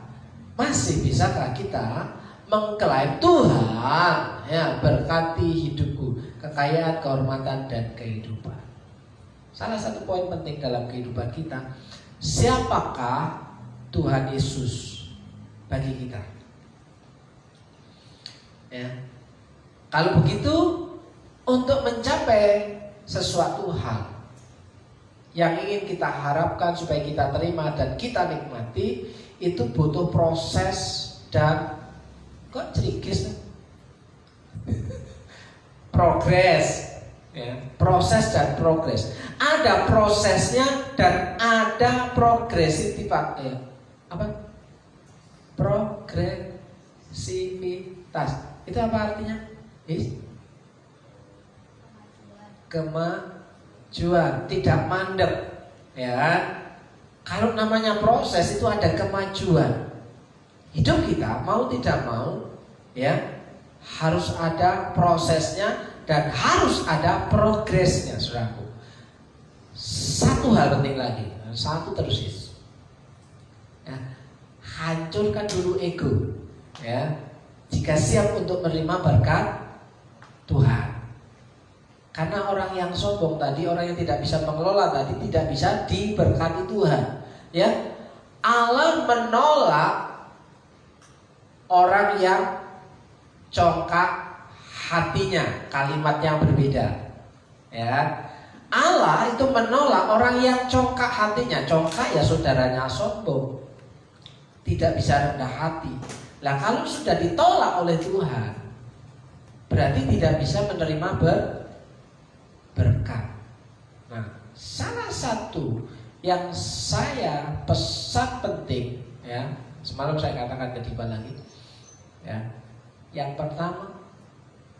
Speaker 4: masih bisakah kita mengklaim Tuhan ya berkati hidupku, kekayaan, kehormatan dan kehidupan? Salah satu poin penting dalam kehidupan kita, siapakah Tuhan Yesus bagi kita? Ya. Kalau begitu, untuk mencapai sesuatu hal yang ingin kita harapkan supaya kita terima dan kita nikmati, itu butuh proses dan kok cerigis progres, ya, proses dan progres. Ada prosesnya dan ada progresivitas, ya. Apa? Progresivitas. Itu apa artinya? Kemajuan, tidak mandek, ya. Kalau namanya proses itu ada kemajuan. Hidup kita mau tidak mau, ya, harus ada prosesnya dan harus ada progresnya, saudaraku. Satu hal penting lagi, satu terus, ya, hancurkan dulu ego, ya. Jika siap untuk menerima berkat Tuhan. Karena orang yang sombong tadi, orang yang tidak bisa mengelola tadi, tidak bisa diberkati Tuhan. Ya, Allah menolak orang yang congkak hatinya, kalimat yang berbeda. Ya, Allah itu menolak orang yang congkak hatinya. Congkak ya saudaranya sombong, tidak bisa rendah hati. Lah kalau sudah ditolak oleh Tuhan, berarti tidak bisa menerima berkat. Nah, salah satu yang saya pesan penting, ya, semalam saya katakan ke Dipa lagi, ya, yang pertama,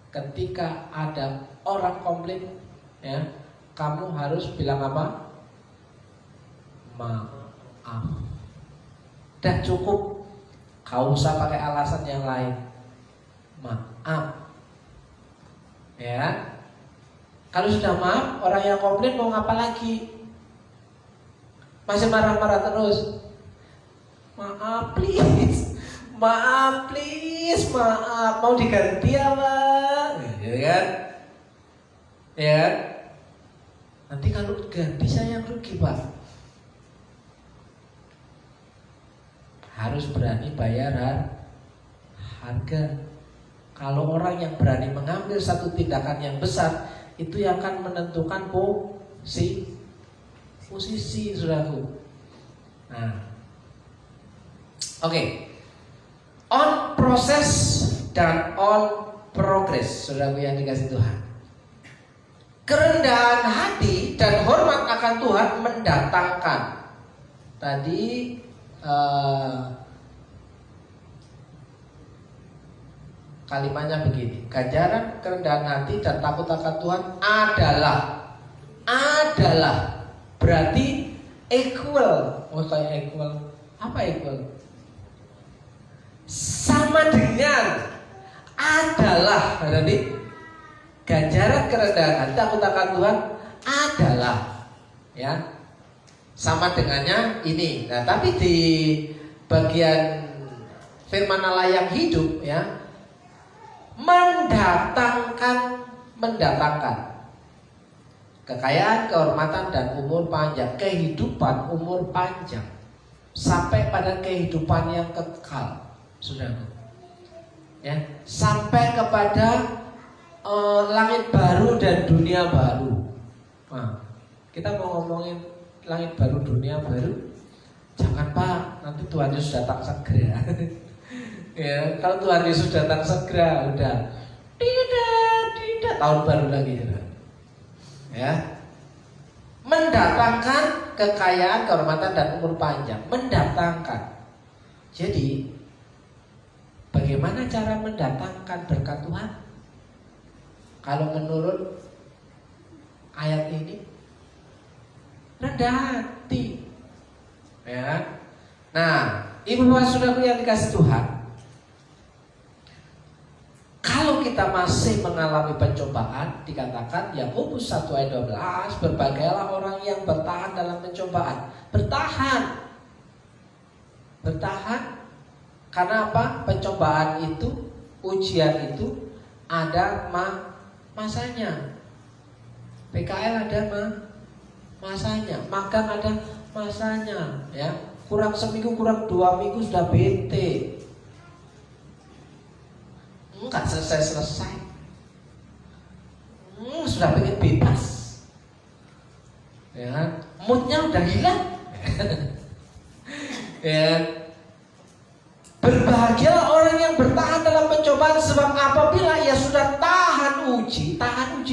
Speaker 4: ketika ada orang komplain, ya, kamu harus bilang apa? Maaf. Dan cukup. Kau usah pakai alasan yang lain. Maaf. Ya. Kalau sudah maaf, orang yang komplain mau ngapa lagi? Masih marah-marah terus. Maaf please. Maaf please, maaf. Mau diganti apa? Ya kan? Ya. Nanti kalau ganti saya yang rugi, Pak. Harus berani bayar harga. Kalau orang yang berani mengambil satu tindakan yang besar, itu yang akan menentukan posisi, saudaraku. Nah, oke. On proses dan on progress, saudaraku yang dikasih Tuhan. Kerendahan hati dan hormat akan Tuhan mendatangkan. Tadi kalimatnya begini, ganjaran kerendahan hati dan takut akan Tuhan adalah berarti equal. Oh, kayak equal. Apa equal? Sama dengan adalah. Berarti ganjaran kerendahan hati takut akan Tuhan adalah, ya, sama dengannya ini. Nah, tapi di bagian firman Allah yang hidup, ya, mendatangkan kekayaan, kehormatan dan umur panjang, kehidupan umur panjang sampai pada kehidupan yang kekal, saudara. Ya, sampai kepada langit baru dan dunia baru. Nah, kita mau ngomongin langit baru, dunia baru. Jangan, Pak, nanti Tuhan Yesus datang segera. Ya, kalau Tuhan Yesus datang segera, udah tidak tahun baru lagi, ya. Mendatangkan kekayaan, kehormatan dan umur panjang, mendatangkan. Jadi, bagaimana cara mendatangkan berkat Tuhan? Kalau menurut ayat ini rendah hati. Ya. Nah, ibu bapak saudaraku yang dikasih Tuhan, kalau kita masih mengalami pencobaan, dikatakan Yakobus 1 ayat 12, berbahagialah orang yang bertahan dalam pencobaan. Bertahan. Karena apa? Pencobaan itu, ujian itu ada masanya. PKL ada masanya, magang ada masanya, ya. Kurang seminggu, kurang 2 minggu sudah bete. Enggak selesai. Sudah pengen bebas. Ya, moodnya udah hilang. Ya. Berbahagialah orang yang bertahan dalam pencobaan, sebab apabila ia sudah tahan uji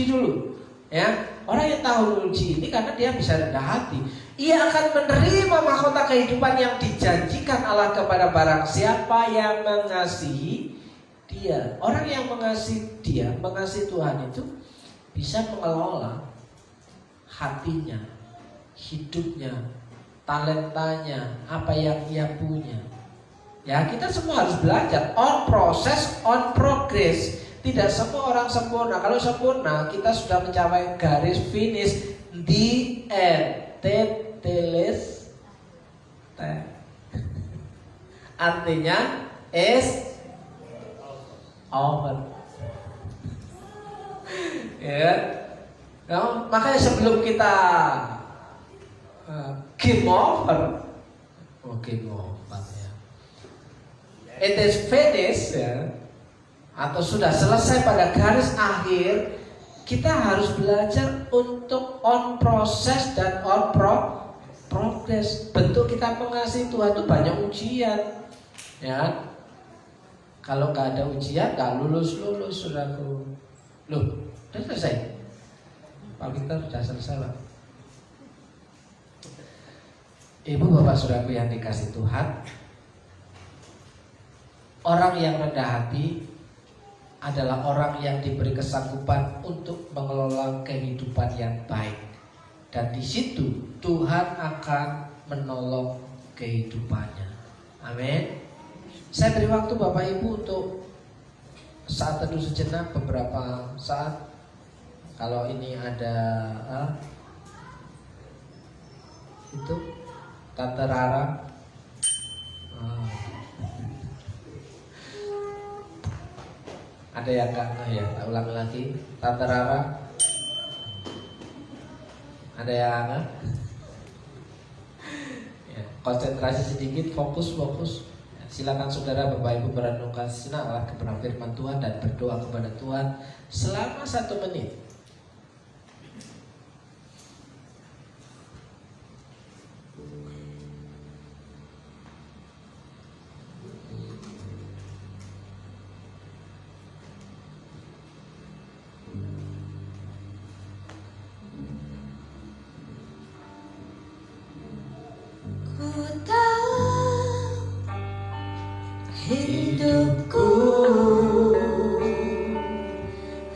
Speaker 4: dulu. Ya, orang yang tahan uji ini karena dia bisa rendah hati, ia akan menerima mahkota kehidupan yang dijanjikan Allah kepada barang siapa yang mengasihi dia. Orang yang mengasihi dia, mengasihi Tuhan itu bisa mengelola hatinya, hidupnya, talentanya, apa yang ia punya. Ya, kita semua harus belajar on process, on progress. Tidak semua orang sempurna. Kalau sempurna, kita sudah mencapai garis finish di end. Teteles. Artinya is over. Ya. Nah, makanya sebelum kita game over, game over ya. It is finished ya, atau sudah selesai pada garis akhir, kita harus belajar untuk on process dan on progress. Bentuk kita mengasihi Tuhan itu banyak ujian, ya. Kalau nggak ada ujian, nggak lulus, saudaraku. Loh, udah selesai. Pak Victor sudah selesai, Pak. Ibu bapak saudaraku yang dikasih Tuhan, orang yang rendah hati adalah orang yang diberi kesanggupan untuk mengelola kehidupan yang baik, dan di situ Tuhan akan menolong kehidupannya. Amin. Saya beri waktu Bapak Ibu untuk saat teduh sejenak beberapa saat. Kalau ini ada itu Tante Rara. Ada yang enggak ya? Tak ulang lagi. Tante Rara. Ada yang enggak? Ya, konsentrasi sedikit, fokus. Ya, silakan saudara Bapak Ibu merenungkan sejenak kebenaran firman Tuhan dan berdoa kepada Tuhan selama 1 menit.
Speaker 3: Hidupku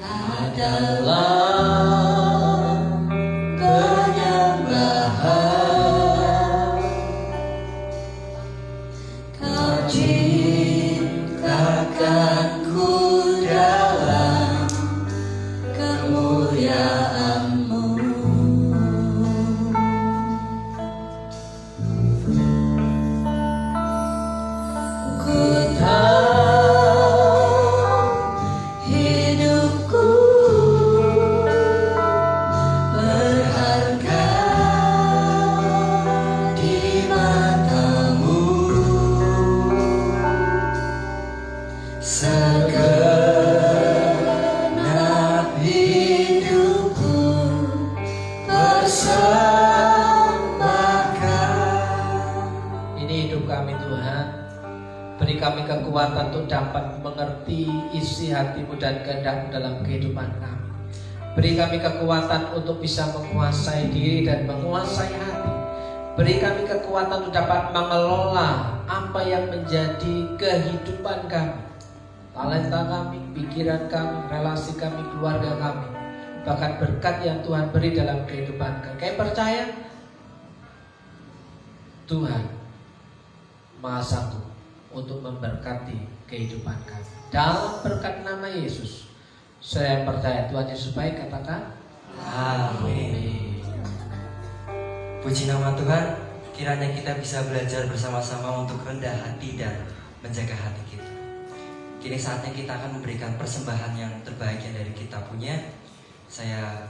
Speaker 3: adalah penyembahan. Kau ciptakanku dalam kemuliaan-Mu.
Speaker 4: Kami kekuatan untuk dapat mengerti isi hati-Mu dan kehendak-Mu dalam kehidupan kami. Beri kami kekuatan untuk bisa menguasai diri dan menguasai hati. Beri kami kekuatan untuk dapat mengelola apa yang menjadi kehidupan kami. talenta kami, pikiran kami, relasi kami, keluarga kami, bahkan berkat yang Tuhan beri dalam kehidupan kami. Kami percaya Tuhan Maha Sanggup untuk memberkati kehidupan kami. Dalam berkat nama Yesus, saya percaya Tuhan Yesus baik, katakan
Speaker 1: Amin. Puji nama Tuhan, kiranya kita bisa belajar bersama-sama untuk rendah hati dan menjaga hati kita. Kini saatnya kita akan memberikan persembahan yang terbaik yang dari kita punya. Saya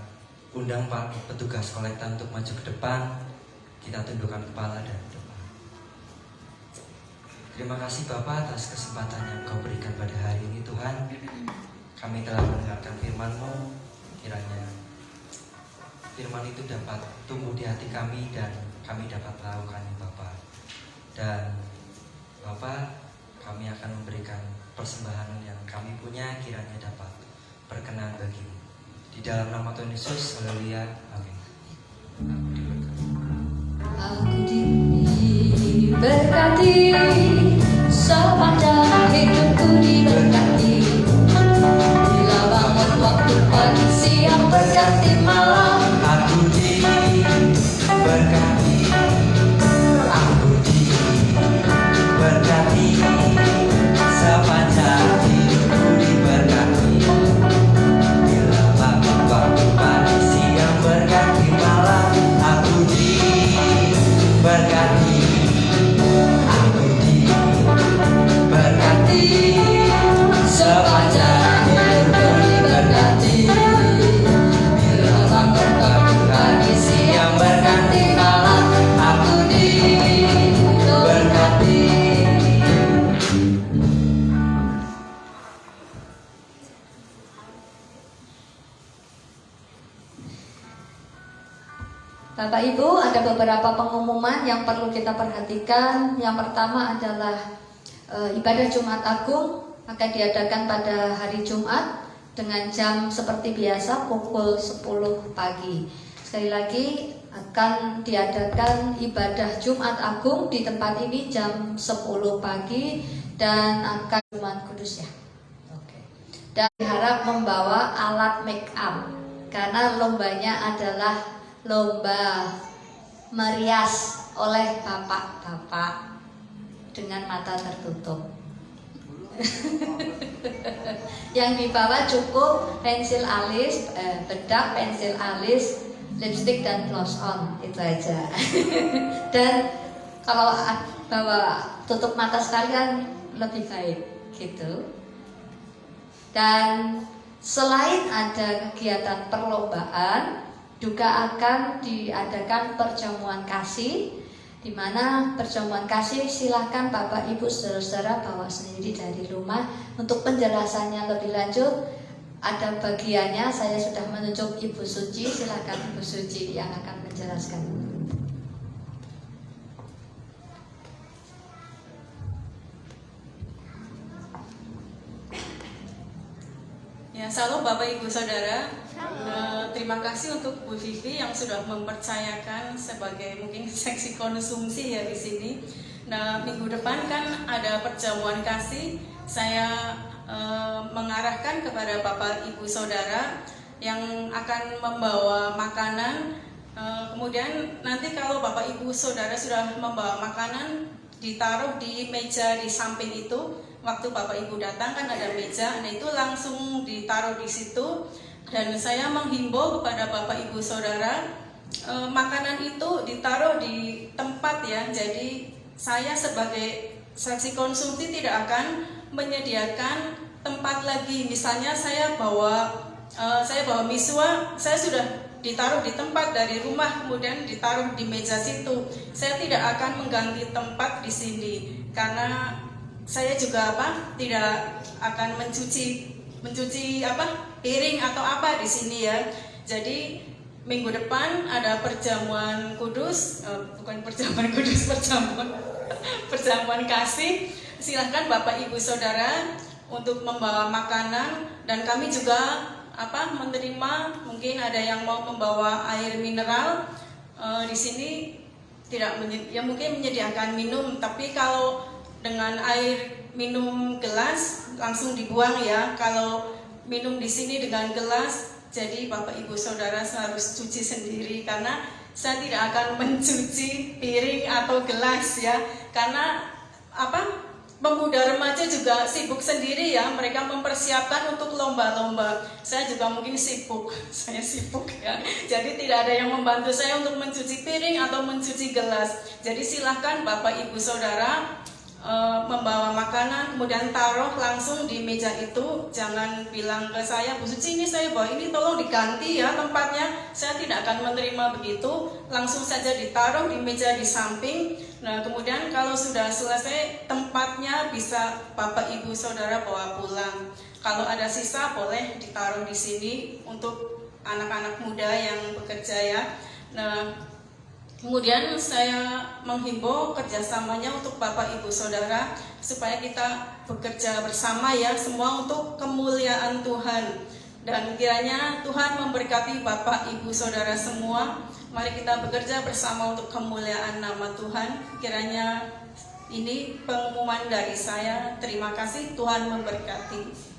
Speaker 1: undang Pak petugas kolekta untuk maju ke depan. Kita tundukkan kepala dan doa. Terima kasih Bapak atas kesempatan yang Kau berikan pada hari ini Tuhan. Kami telah mendengarkan firman-Mu. Kiranya firman itu dapat tumbuh di hati kami dan kami dapat melakukannya Bapak. Dan Bapak, kami akan memberikan persembahan yang kami punya, kiranya dapat berkenan bagi-Mu. Di dalam nama Tuhan Yesus, haleluya, amin.
Speaker 2: Aku diberkati, sepanjang hidupku diberkati. Bila bangun waktu pagi, siang, berganti malam,
Speaker 1: Aku diberkati, aku diberkati, sepanjang hidupku diberkati. Bila bangun waktu pagi, siang, berganti malam, aku diberkati, aku diberkati, sepanjang hidupku diberkati. Bila bangun waktu pagi, siang, berganti malam, aku diberkati.
Speaker 2: Bapak Ibu, ada beberapa pengumuman yang perlu kita perhatikan. Yang pertama adalah ibadah Jumat Agung akan diadakan pada hari Jumat dengan jam seperti biasa pukul 10 pagi. Sekali lagi akan diadakan ibadah Jumat Agung di tempat ini jam 10 pagi dan akan Jumat Kudus ya. Oke. Dan harap membawa alat make up karena lombanya adalah lomba merias oleh bapak-bapak dengan mata tertutup. Yang dibawa cukup pensil alis, bedak, pensil alis, lipstick dan gloss on, itu aja. Dan kalau bawa tutup mata sekalian lebih baik gitu. Dan selain ada kegiatan perlombaan, juga akan diadakan perjamuan kasih, di mana perjamuan kasih silahkan Bapak Ibu saudara-saudara bawa sendiri dari rumah. Untuk penjelasannya lebih lanjut ada bagiannya, saya sudah menunjuk Ibu Suci, silahkan Ibu Suci yang akan menjelaskan.
Speaker 5: Ya, salam Bapak Ibu Saudara. Terima kasih untuk Bu Vivi yang sudah mempercayakan sebagai mungkin seksi konsumsi ya di sini. Nah, minggu depan kan ada perjamuan kasih. Saya mengarahkan kepada Bapak Ibu Saudara yang akan membawa makanan. Kemudian nanti kalau Bapak Ibu Saudara sudah membawa makanan, ditaruh di meja di samping itu. Waktu Bapak Ibu datang kan ada meja, nah itu langsung ditaruh di situ. Dan saya menghimbau kepada Bapak Ibu Saudara, makanan itu ditaruh di tempat ya. Jadi saya sebagai saksi konsumsi tidak akan menyediakan tempat lagi. Misalnya saya bawa miswa, saya sudah ditaruh di tempat dari rumah, kemudian ditaruh di meja situ. Saya tidak akan mengganti tempat di sini karena saya juga tidak akan mencuci piring atau apa di sini ya. Jadi minggu depan ada perjamuan kudus, perjamuan kasih. Silahkan Bapak Ibu Saudara untuk membawa makanan, dan kami juga menerima, mungkin ada yang mau membawa air mineral. Di sini tidak mungkin menyediakan minum, tapi kalau dengan air minum gelas langsung dibuang ya. Kalau minum di sini dengan gelas, jadi Bapak Ibu Saudara harus cuci sendiri, karena saya tidak akan mencuci piring atau gelas ya. Karena pemuda remaja juga sibuk sendiri ya, mereka mempersiapkan untuk lomba-lomba. Saya juga mungkin sibuk, saya sibuk ya. Jadi tidak ada yang membantu saya untuk mencuci piring atau mencuci gelas. Jadi silahkan Bapak Ibu Saudara membawa makanan, kemudian taruh langsung di meja itu. Jangan bilang ke saya, Bu Suci, ini saya bawa ini, tolong diganti ya tempatnya. Saya tidak akan menerima begitu. Langsung saja ditaruh di meja di samping. Nah, kemudian kalau sudah selesai, tempatnya bisa Bapak Ibu Saudara bawa pulang. Kalau ada sisa boleh ditaruh di sini untuk anak-anak muda yang bekerja ya. Nah, kemudian saya menghimbau kerjasamanya untuk Bapak Ibu Saudara supaya kita bekerja bersama ya, semua untuk kemuliaan Tuhan. Dan kiranya Tuhan memberkati Bapak Ibu Saudara semua. Mari kita bekerja bersama untuk kemuliaan nama Tuhan. Kiranya ini pengumuman dari saya. Terima kasih, Tuhan memberkati.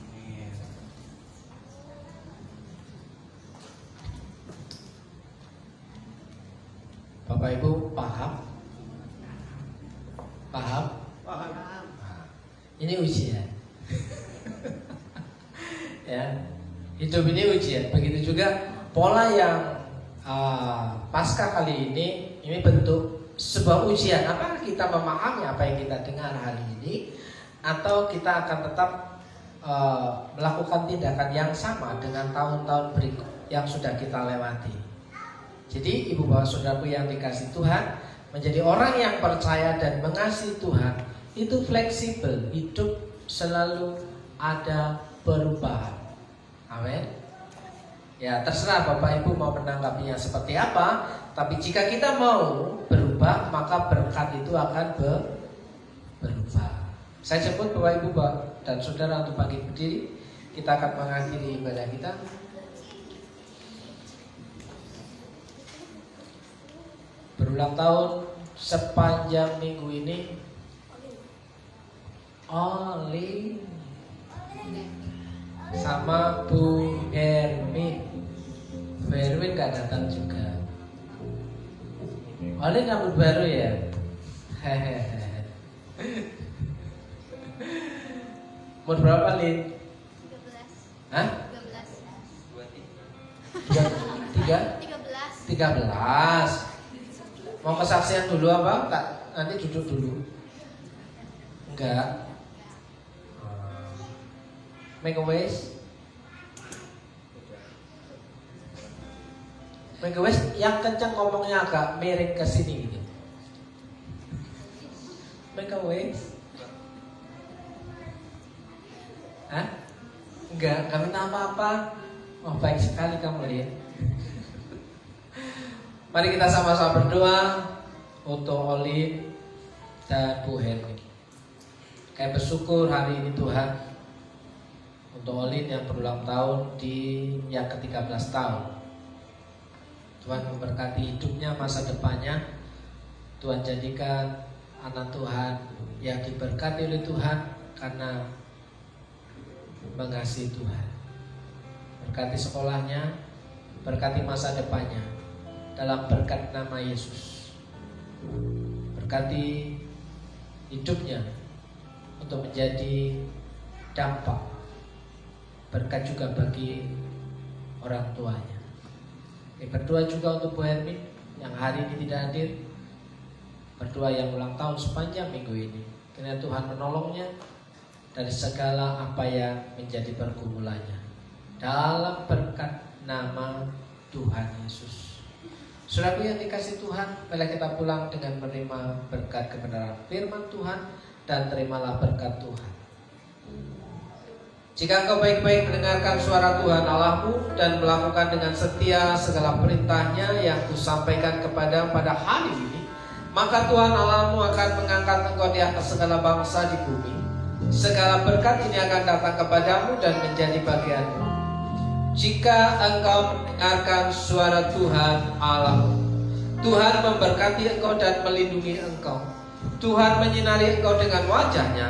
Speaker 4: Bapak Ibu paham? Paham? Ini ujian. Ya, hidup ini ujian. Begitu juga pola yang pasca kali ini bentuk sebuah ujian. Apakah kita memahami apa yang kita dengar hari ini, atau kita akan tetap melakukan tindakan yang sama dengan tahun-tahun berikut yang sudah kita lewati. Jadi ibu bapak saudaraku yang dikasih Tuhan, menjadi orang yang percaya dan mengasihi Tuhan itu fleksibel, hidup selalu ada perubahan. Amin. Ya, terserah Bapak Ibu mau menanggapinya seperti apa, tapi jika kita mau berubah, maka berkat itu akan berubah. Saya sebut Bapak Ibu dan Saudara untuk bangkit berdiri. Kita akan mengakhiri ibadah kita. Berulang tahun sepanjang minggu ini Oli sama Bu Hermin. Bu Hermin gak datang juga. Oli rambut baru ya. Hehehe. Umur berapa, Lin?
Speaker 3: 13.
Speaker 4: Hah? 13. Mau kesaksian dulu apa? Tak, nanti duduk dulu. Enggak. Make a wish. Make a wish yang kencang ngomongnya agak miring ke sini gitu. Make a wish. Hah? Enggak minta apa-apa. Oh, baik sekali kamu lihat. Mari kita sama-sama berdoa untuk Oli dan Bu Hermi. Kayak bersyukur hari ini Tuhan untuk Oli yang berulang tahun di yang ke-13 tahun. Tuhan memberkati hidupnya, masa depannya. Tuhan jadikan anak Tuhan yang diberkati oleh Tuhan karena mengasihi Tuhan. Berkati sekolahnya, berkati masa depannya. Dalam berkat nama Yesus, berkati hidupnya untuk menjadi dampak berkat juga bagi orang tuanya. Berdoa juga untuk Bu Hermin yang hari ini tidak hadir. Berdoa yang ulang tahun sepanjang minggu ini. Kiranya Tuhan menolongnya dari segala apa yang menjadi pergumulannya. Dalam berkat nama Tuhan Yesus. Saudaraku yang dikasih Tuhan, bila kita pulang dengan menerima berkat kebenaran firman Tuhan dan terimalah berkat Tuhan. Jika engkau baik-baik mendengarkan suara Tuhan Allahmu dan melakukan dengan setia segala perintahnya yang kusampaikan pada hari ini, maka Tuhan Allahmu akan mengangkat engkau di atas segala bangsa di bumi. Segala berkat ini akan datang kepadamu dan menjadi bagianmu. Jika engkau mendengarkan suara Tuhan Allahmu, Tuhan memberkati engkau dan melindungi engkau. Tuhan menyinari engkau dengan wajah-Nya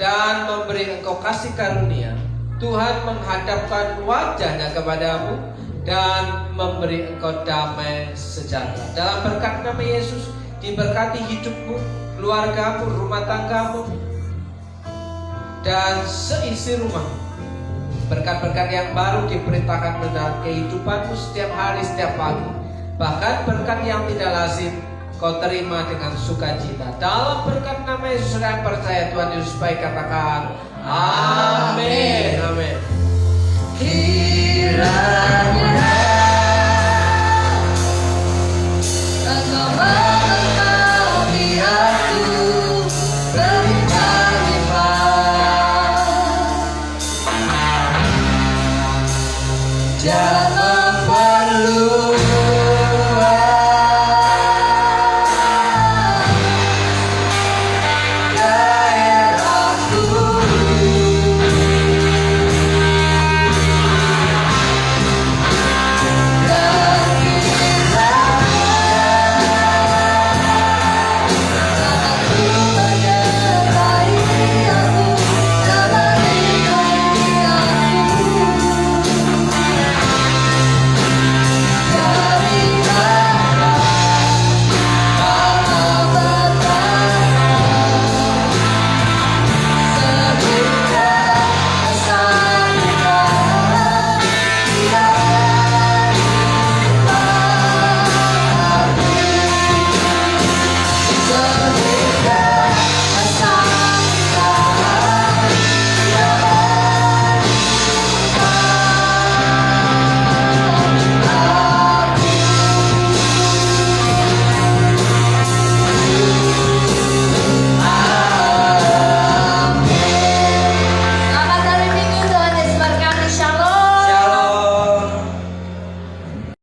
Speaker 4: dan memberi engkau kasih karunia. Tuhan menghadapkan wajahnya kepadamu dan memberi engkau damai sejahtera. Dalam berkat nama Yesus, diberkati hidupmu, keluargamu, rumah tanggamu, dan seisi rumah. Berkat-berkat yang baru diperintahkan dalam kehidupanmu setiap hari, setiap pagi. Bahkan berkat yang tidak lazim kau terima dengan sukacita. Dalam berkat nama Yesus yang percaya Tuhan Yesus baik, katakan amin. Amin.
Speaker 3: Kiranya Engkau melengkapi aku berlimpah-limpah. Jalan